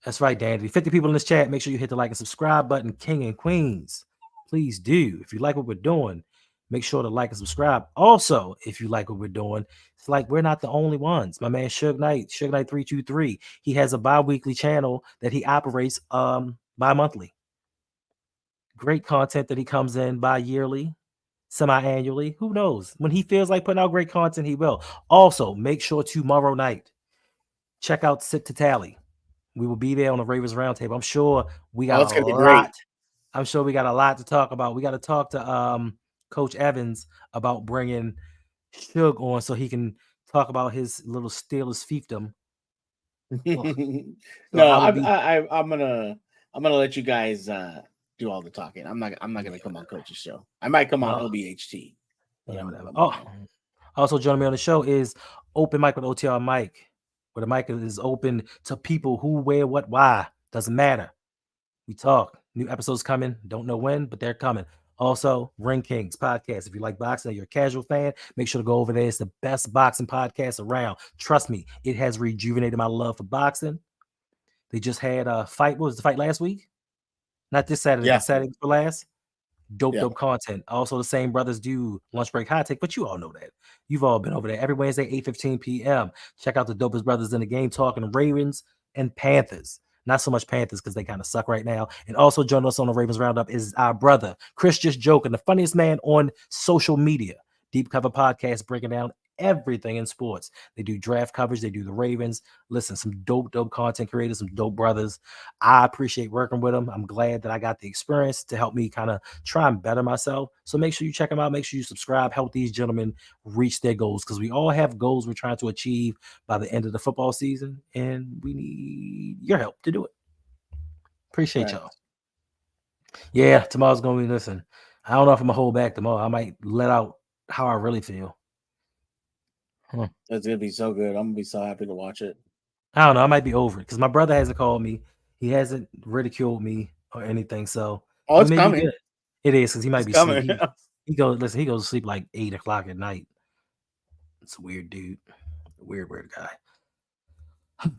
[SPEAKER 1] That's right, Dandy. 50 people in this chat. Make sure you hit the like and subscribe button. King and Queens, please do. If you like what we're doing, make sure to like and subscribe. Also, if you like what we're doing, it's like we're not the only ones. My man Suge Knight 323, he has a bi-weekly channel that he operates bi-monthly. Great content that he comes in bi-yearly, semi-annually. Who knows? When he feels like putting out great content, he will. Also, make sure tomorrow night, check out Sit to Tally. We will be there on the Ravens Roundtable. I'm sure we got a lot. Great. I'm sure we got a lot to talk about. We got to talk to Coach Evans about bringing Suge on so he can talk about his little Steelers fiefdom.
[SPEAKER 2] No, I'm gonna let you guys do all the talking. I'm not gonna come on Coach's show. I might come on OBHT.
[SPEAKER 1] Yeah, whatever. Also joining me on the show is Open Mic with OTR Mike, where the mic is open to people who, where, what, why. Doesn't matter. We talk. New episodes coming. Don't know when, but they're coming. Also, Ring Kings podcast. If you like boxing or you're a casual fan, make sure to go over there. It's the best boxing podcast around. Trust me, it has rejuvenated my love for boxing. They just had a fight. What was the fight last week? Not this Saturday,
[SPEAKER 2] Yeah.
[SPEAKER 1] but Saturday before last. Dope
[SPEAKER 2] Yeah.
[SPEAKER 1] content. Also, the same brothers do Lunch Break High Take, but you all know that. You've all been over there every Wednesday, 8:15 p.m. Check out the dopest brothers in the game talking Ravens and Panthers. Not so much Panthers because they kind of suck right now. And also joining us on the Ravens Roundup is our brother, Chris Just Joking, the funniest man on social media. Deep Cover Podcast breaking down everything in sports. They do draft coverage. They do the Ravens. Listen, some dope content creators, some dope brothers. I appreciate working with them. I'm glad that I got the experience to help me kind of try and better myself. So make sure you check them out. Make sure you subscribe. Help these gentlemen reach their goals because we all have goals we're trying to achieve by the end of the football season, and we need your help to do it. Appreciate y'all. Yeah, tomorrow's going to be, listen, I don't know if I'm going to hold back tomorrow. I might let out how I really feel.
[SPEAKER 2] It's going to be so good. I'm going to be so happy to watch it.
[SPEAKER 1] I don't know. I might be over it because my brother hasn't called me. He hasn't ridiculed me or anything. So
[SPEAKER 2] it's coming.
[SPEAKER 1] It is because he might be asleep. He goes to sleep like 8 o'clock at night. It's a weird dude. Weird guy.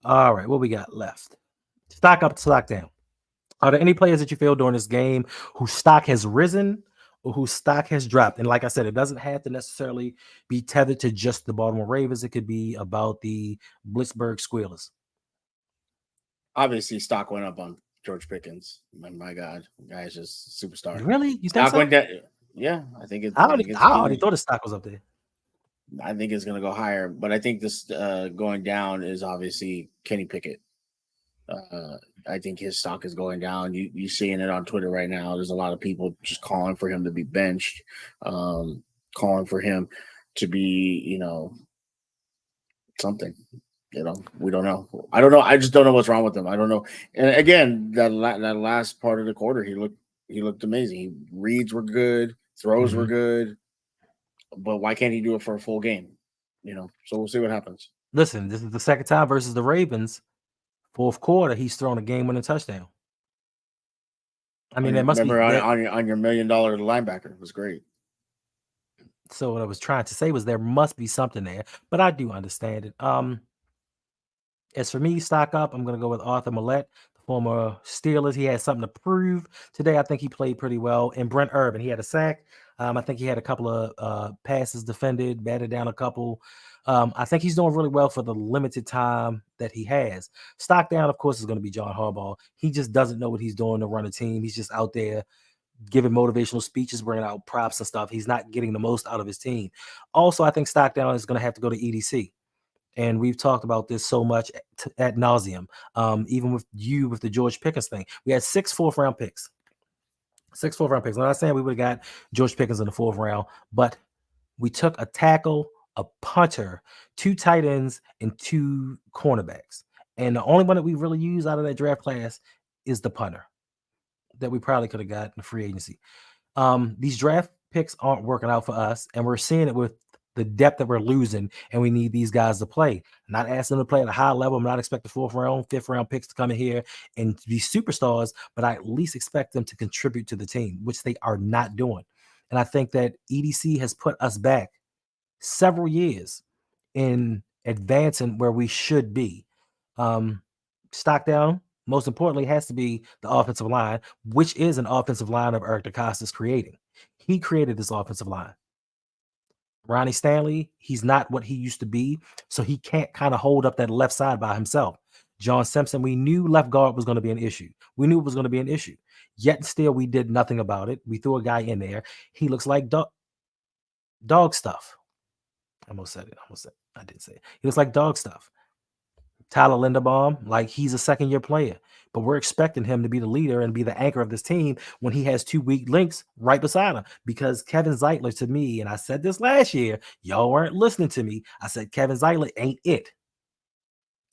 [SPEAKER 1] All right, what we got left? Stock up, stock down. Are there any players that you feel during this game whose stock has risen or whose stock has dropped? And like I said, it doesn't have to necessarily be tethered to just the Baltimore Ravens. It could be about the Blitzburg Squealers.
[SPEAKER 2] Obviously, stock went up on George Pickens. My God, the guy's just superstar.
[SPEAKER 1] Really? You think
[SPEAKER 2] stock
[SPEAKER 1] so?
[SPEAKER 2] went down. Yeah, I think it's.
[SPEAKER 1] I already thought the stock was up there.
[SPEAKER 2] I think it's going to go higher, but I think this going down is obviously Kenny Pickett. I think his stock is going down. You're seeing it on Twitter right now. There's a lot of people just calling for him to be benched, calling for him to be, something. We don't know. I don't know. I just don't know what's wrong with him. I don't know. And again, that last part of the quarter, he looked amazing. Reads were good, throws were good, but why can't he do it for a full game? So we'll see what happens.
[SPEAKER 1] Listen, this is the second time versus the Ravens. Fourth quarter, he's thrown a game-winning touchdown. I mean, it must be
[SPEAKER 2] on your $1 million linebacker. It was great.
[SPEAKER 1] So what I was trying to say was there must be something there, but I do understand it. As for me, stock up, I'm going to go with Arthur Millette, the former Steelers. He had something to prove today. I think he played pretty well. And Brent Urban, he had a sack. I think he had a couple of passes defended, batted down a couple. I think he's doing really well for the limited time that he has. Stock down, of course, is going to be John Harbaugh. He just doesn't know what he's doing to run a team. He's just out there giving motivational speeches, bringing out props and stuff. He's not getting the most out of his team. Also, I think stock down is going to have to go to EDC. And we've talked about this so much ad nauseum. Even with the George Pickens thing, we had 6 4th-round picks. 6 4th-round picks. I'm not saying we would have got George Pickens in the 4th round, but we took a tackle, a punter, 2 tight ends, and 2 cornerbacks. And the only one that we really use out of that draft class is the punter that we probably could have got in the free agency. These draft picks aren't working out for us, and we're seeing it with the depth that we're losing, and we need these guys to play. I'm not asking them to play at a high level. I'm not expecting 4th round, 5th round picks to come in here and be superstars, but I at least expect them to contribute to the team, which they are not doing. And I think that EDC has put us back several years in advancing where we should be. Stock down, most importantly, has to be the offensive line, which is an offensive line of Eric DeCosta's creating. He created this offensive line. Ronnie Stanley, he's not what he used to be, so he can't kind of hold up that left side by himself. John Simpson, we knew left guard was going to be an issue. We knew it was going to be an issue. Yet still, we did nothing about it. We threw a guy in there. He looks like dog stuff. I almost said it. I didn't say it. He looks like dog stuff. Tyler Linderbaum, like he's a second-year player, but we're expecting him to be the leader and be the anchor of this team when he has 2 weak links right beside him. Because Kevin Zeitler, to me, and I said this last year, y'all weren't listening to me. I said Kevin Zeitler ain't it.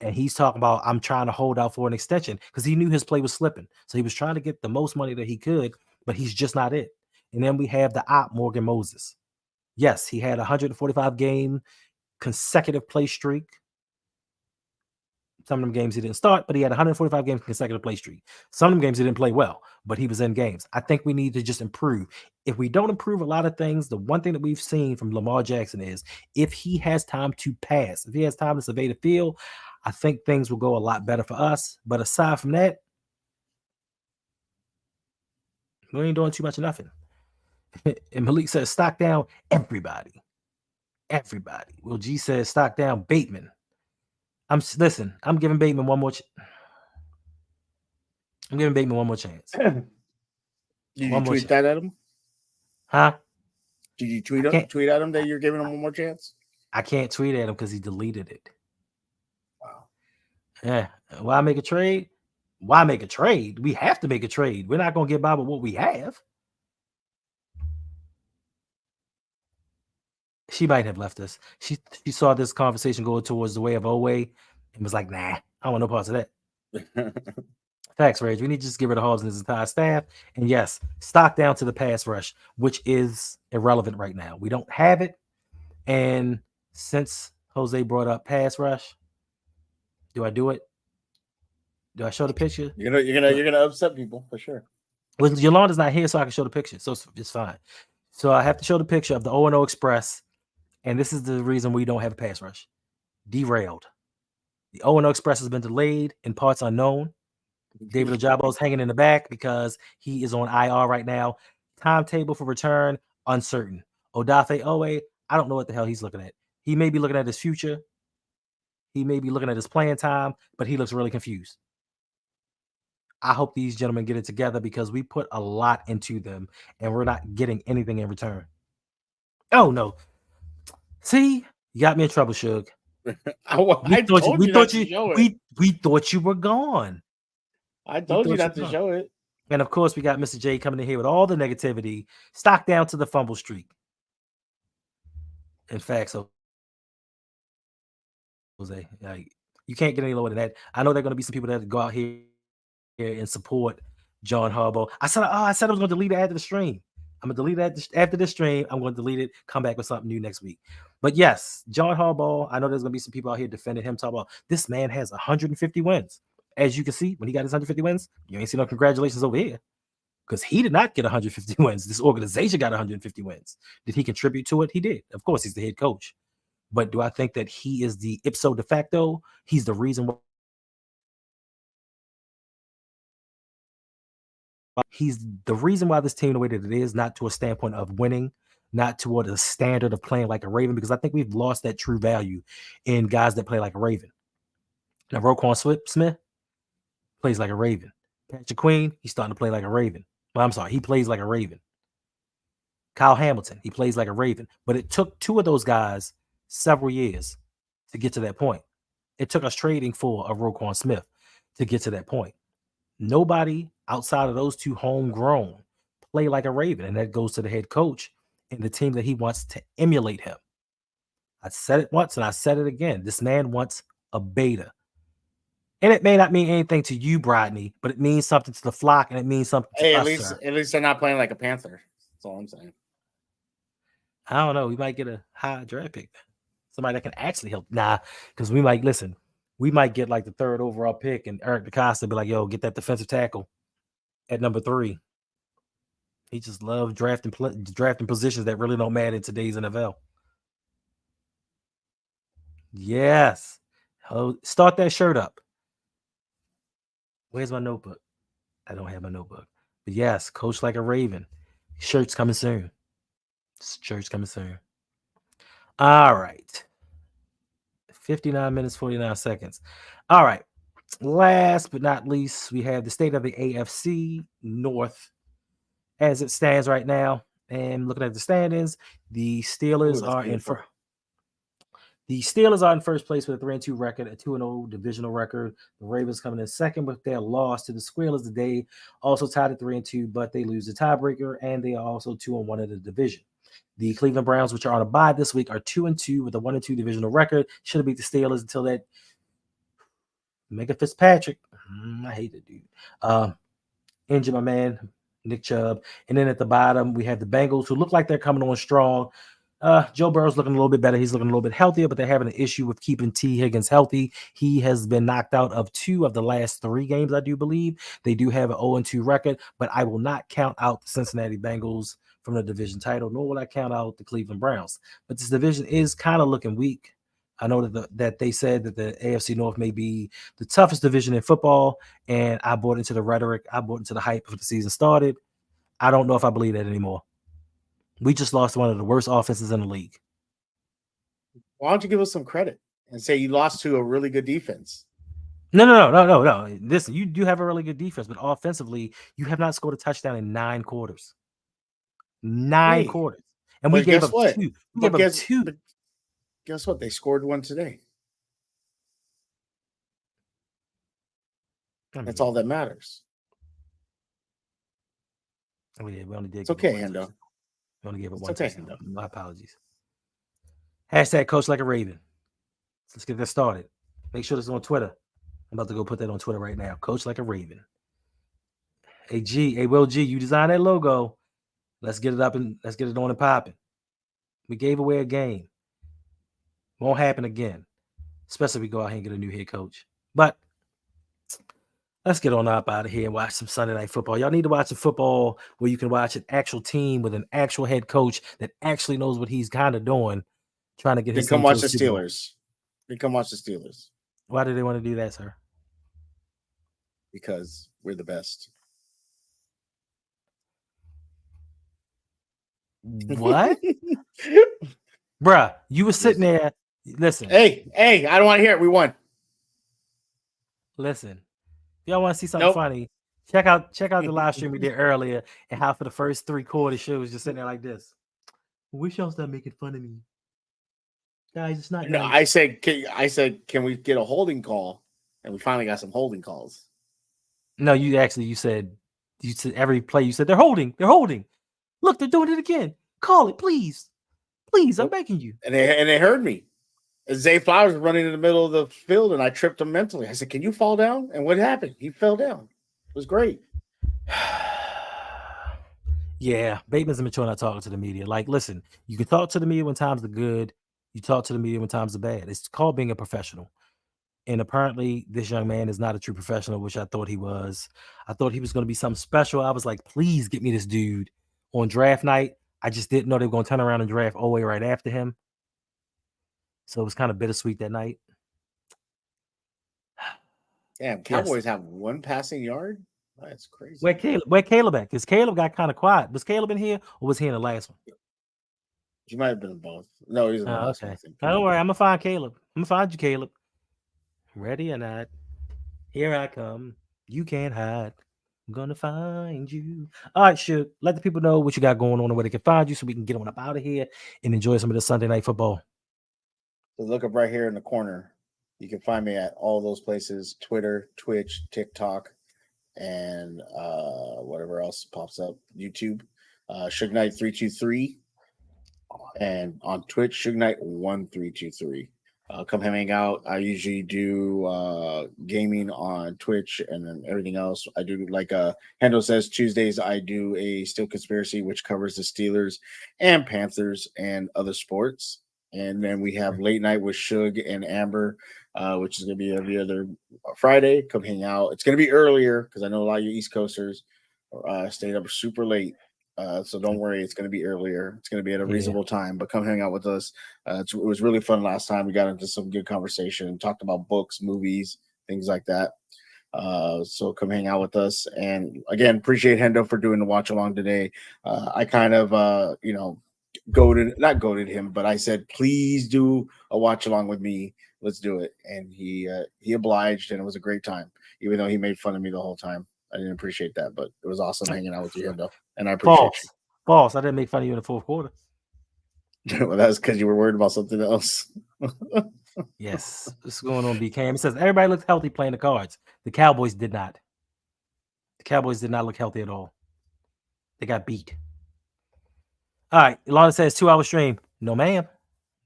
[SPEAKER 1] And he's talking about, I'm trying to hold out for an extension because he knew his play was slipping. So he was trying to get the most money that he could, but he's just not it. And then we have the op, Morgan Moses. Yes, he had a 145-game consecutive play streak. Some of them games he didn't start, but he had 145 games consecutive play streak. Some of them games he didn't play well, but he was in games. I think we need to just improve. If we don't improve a lot of things, the one thing that we've seen from Lamar Jackson is if he has time to pass, if he has time to survey the field, I think things will go a lot better for us. But aside from that, we ain't doing too much of nothing. And Malik says, stock down everybody. Everybody. Well, G says, stock down Bateman. I'm giving Bateman one more. I'm giving Bateman one more chance.
[SPEAKER 2] Did you tweet that at him?
[SPEAKER 1] Huh?
[SPEAKER 2] Did you tweet at him that you're giving him one more chance?
[SPEAKER 1] I can't tweet at him because he deleted it.
[SPEAKER 2] Wow.
[SPEAKER 1] Yeah. Why make a trade? Why make a trade? We have to make a trade. We're not going to get by with what we have. She might have left us. She saw this conversation go towards the way of Oway and was like, nah, I want no parts of that. Facts, Rage. We need to just get rid of Hobbs and his entire staff. And yes, stock down to the pass rush, which is irrelevant right now. We don't have it. And since Jose brought up pass rush, do I do it? Do I show the picture?
[SPEAKER 2] You're gonna upset people for sure.
[SPEAKER 1] Well, Yolanda's not here, so I can show the picture. So it's fine. So I have to show the picture of the O&O Express. And this is the reason we don't have a pass rush. Derailed. The O&O Express has been delayed in parts unknown. David Ojabo's hanging in the back because he is on IR right now. Timetable for return, uncertain. Odafe Owe, I don't know what the hell he's looking at. He may be looking at his future. He may be looking at his playing time, but he looks really confused. I hope these gentlemen get it together because we put a lot into them and we're not getting anything in return. Oh, no. See, you got me in trouble, Suge. We thought you were gone.
[SPEAKER 2] I told you not to show it.
[SPEAKER 1] And of course, we got Mr. J coming in here with all the negativity. Stock down to the fumble streak. In fact, so Jose, like, you can't get any lower than that. I know there are going to be some people that go out here and support John Harbaugh. I said I was going to delete it after the stream. I'm going to delete it after this stream. I'm going to delete it, come back with something new next week. But yes, John Harbaugh, I know there's going to be some people out here defending him, talking about this man has 150 wins. As you can see, when he got his 150 wins, you ain't see no congratulations over here because he did not get 150 wins. This organization got 150 wins. Did he contribute to it? He did. Of course, he's the head coach. But do I think that he is the ipso de facto? He's the reason why. He's the reason why this team the way that it is, not to a standpoint of winning, not toward a standard of playing like a Raven, because I think we've lost that true value in guys that play like a Raven. Now, Roquan Smith plays like a Raven. Patrick Queen, he's starting to play like a Raven. Well, I'm sorry, he plays like a Raven. Kyle Hamilton, he plays like a Raven. But it took two of those guys several years to get to that point. It took us trading for a Roquan Smith to get to that point. Nobody outside of those two homegrown play like a Raven, and that goes to the head coach and the team that he wants to emulate him. I said it once and I said it again. This man wants a beta. And it may not mean anything to you, Brodney, but it means something to the flock, and it means something to us,
[SPEAKER 2] at least they're not playing like a Panther. That's all I'm saying.
[SPEAKER 1] I don't know. We might get a high draft pick. Somebody that can actually help. Nah, because we might get like the 3rd overall pick, and Eric DeCosta be like, yo, get that defensive tackle at number 3. He just loves drafting positions that really don't matter in today's NFL. Yes. Start that shirt up. Where's my notebook? I don't have my notebook. But yes, coach like a Raven. Shirt's coming soon. Shirt's coming soon. All right. 59 minutes, 49 seconds. All right. Last but not least, we have the state of the AFC North as it stands right now. And looking at the standings, the Steelers are in first. The Steelers are in first place with a 3-2 record, a 2-0 divisional record. The Ravens coming in second with their loss to the Squealers today, also tied at 3-2, but they lose the tiebreaker, and they are also 2-1 in the division. The Cleveland Browns, which are on a bye this week, are 2-2 with a 1-2 divisional record. Should have beat the Steelers until that Mega Fitzpatrick. I hate that dude. Injured my man, Nick Chubb. And then at the bottom, we have the Bengals, who look like they're coming on strong. Joe Burrow's looking a little bit better. He's looking a little bit healthier, but they're having an issue with keeping T. Higgins healthy. He has been knocked out of 2 of the last 3 games, I do believe. They do have an 0-2 record, but I will not count out the Cincinnati Bengals from the division title, nor will I count out the Cleveland Browns. But this division is kind of looking weak. I know that they said that the AFC North may be the toughest division in football, and I bought into the rhetoric. I bought into the hype before the season started. I don't know if I believe that anymore. We just lost one of the worst offenses in the league.
[SPEAKER 2] Why don't you give us some credit and say you lost to a really good defense?
[SPEAKER 1] No. Listen, you do have a really good defense, but offensively, you have not scored a touchdown in 9 quarters. 9 quarters. And we gave up 2. We gave up 2.
[SPEAKER 2] But guess what? They scored one today. That's all that matters.
[SPEAKER 1] Oh, yeah, we only did.
[SPEAKER 2] It's okay, Hendo.
[SPEAKER 1] We only gave it
[SPEAKER 2] It's
[SPEAKER 1] one
[SPEAKER 2] okay,
[SPEAKER 1] touchdown.
[SPEAKER 2] Hendo.
[SPEAKER 1] My apologies. Hashtag Coach Like a Raven. Let's get this started. Make sure this is on Twitter. I'm about to go put that on Twitter right now. Coach Like a Raven. Hey, Will G, you designed that logo. Let's get it up and let's get it on and popping. We gave away a game. Won't happen again. Especially if we go out here and get a new head coach. But let's get on up out of here and watch some Sunday Night Football. Y'all need to watch some football where you can watch an actual team with an actual head coach that actually knows what he's kind of doing, trying to get his team.
[SPEAKER 2] Come watch the Steelers. They come watch the Steelers.
[SPEAKER 1] Why do they want to do that, sir?
[SPEAKER 2] Because we're the best.
[SPEAKER 1] What? Bruh, you were sitting there. Listen.
[SPEAKER 2] Hey, I don't want to hear it. We won.
[SPEAKER 1] Listen. If y'all want to see something funny, check out the live stream we did earlier and how for the first 3 quarters she was just sitting there like this. I wish y'all stop making fun of me. Guys, it's not
[SPEAKER 2] No,
[SPEAKER 1] nice.
[SPEAKER 2] I said, can we get a holding call? And we finally got some holding calls.
[SPEAKER 1] No, you said every play you said they're holding. Look, they're doing it again. Call it, please. Please, I'm begging you.
[SPEAKER 2] And they heard me. Zay Flowers was running in the middle of the field, and I tripped him mentally. I said, can you fall down? And what happened? He fell down. It was great.
[SPEAKER 1] Yeah, Bateman's immature not talking to the media. Like, listen, you can talk to the media when times are good. You talk to the media when times are bad. It's called being a professional. And apparently, this young man is not a true professional, which I thought he was. I thought he was going to be something special. I was like, please get me this dude on draft night. I just didn't know they were going to turn around and draft Owe right after him. So it was kind of bittersweet that night.
[SPEAKER 2] Damn, Cowboys have 1 passing yard? That's crazy.
[SPEAKER 1] Where Caleb at? Because Caleb got kind of quiet. Was Caleb in here or was he in the last one?
[SPEAKER 2] He might have been in both. No, he's in the last
[SPEAKER 1] okay.
[SPEAKER 2] one, I think.
[SPEAKER 1] Don't worry. I'm going to find Caleb. I'm going to find you, Caleb. Ready or not, here I come. You can't hide. I'm going to find you. All right, Shug. Let the people know what you got going on and where they can find you so we can get on up out of here and enjoy some of the Sunday Night Football.
[SPEAKER 2] So look up right here in the corner. You can find me at all those places: Twitter, Twitch, TikTok, and whatever else pops up. YouTube, Shug Knight 323, and on Twitch, Shug Knight 1323. Come hang out. I usually do gaming on Twitch, and then everything else I do. Like Hendo says, Tuesdays I do a Still Conspiracy, which covers the Steelers and Panthers and other sports. And then we have late night with Shug and Amber, which is going to be every other Friday. Come hang out. It's going to be earlier because I know a lot of you East Coasters stayed up super late. So don't worry, it's going to be earlier. It's going to be at a reasonable time, but come hang out with us. It was really fun last time. We got into some good conversation and talked about books, movies, things like that. So come hang out with us. And again, appreciate Hendo for doing the watch along today. I kind of, not goaded him, but I said, please do a watch along with me. Let's do it. And he obliged, and it was a great time, even though he made fun of me the whole time. I didn't appreciate that, but it was awesome hanging out with you, Hendo. And I appreciate you.
[SPEAKER 1] False. I didn't make fun of you in the fourth quarter.
[SPEAKER 2] Well, that's because you were worried about something else.
[SPEAKER 1] Yes. What's going on, BKM? It says everybody looked healthy playing the cards. The Cowboys did not. The Cowboys did not look healthy at all. They got beat. All right. Ilana says 2-hour stream. No, ma'am.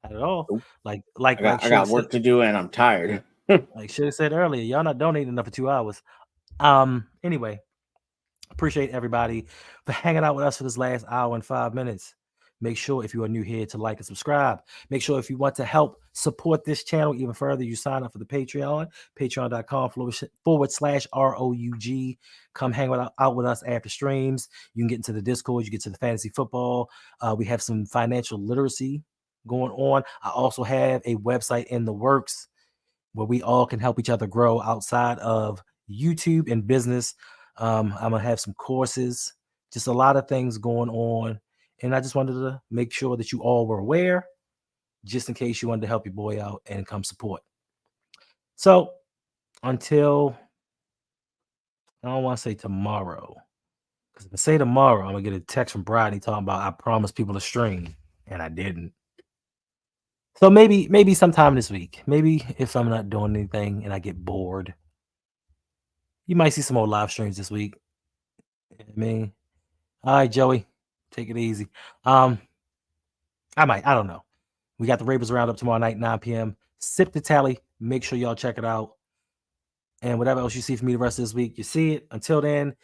[SPEAKER 1] Not at all.
[SPEAKER 2] Nope.
[SPEAKER 1] I
[SPEAKER 2] got work to do and I'm tired.
[SPEAKER 1] Like Sugar said earlier, y'all not donating enough for 2 hours. Anyway, appreciate everybody for hanging out with us for this last hour and 5 minutes. Make sure if you are new here to like and subscribe. Make sure if you want to help support this channel even further, you sign up for the Patreon, patreon.com/ROUG. Come hang out with us after streams. You can get into the Discord, you get to the fantasy football. We have some financial literacy going on. I also have a website in the works where we all can help each other grow outside of YouTube and business. I'm going to have some courses, just a lot of things going on. And I just wanted to make sure that you all were aware, just in case you wanted to help your boy out and come support. So until, I don't want to say tomorrow, because if I say tomorrow, I'm going to get a text from Bradley talking about I promised people a stream, and I didn't. So maybe sometime this week, maybe if I'm not doing anything and I get bored, you might see some more live streams this week. You know what I mean, all right, Joey, take it easy. I don't know. We got the Ravens Roundup tomorrow night, 9 p.m. Sip the Tally. Make sure y'all check it out. And whatever else you see from me the rest of this week, you see it. Until then,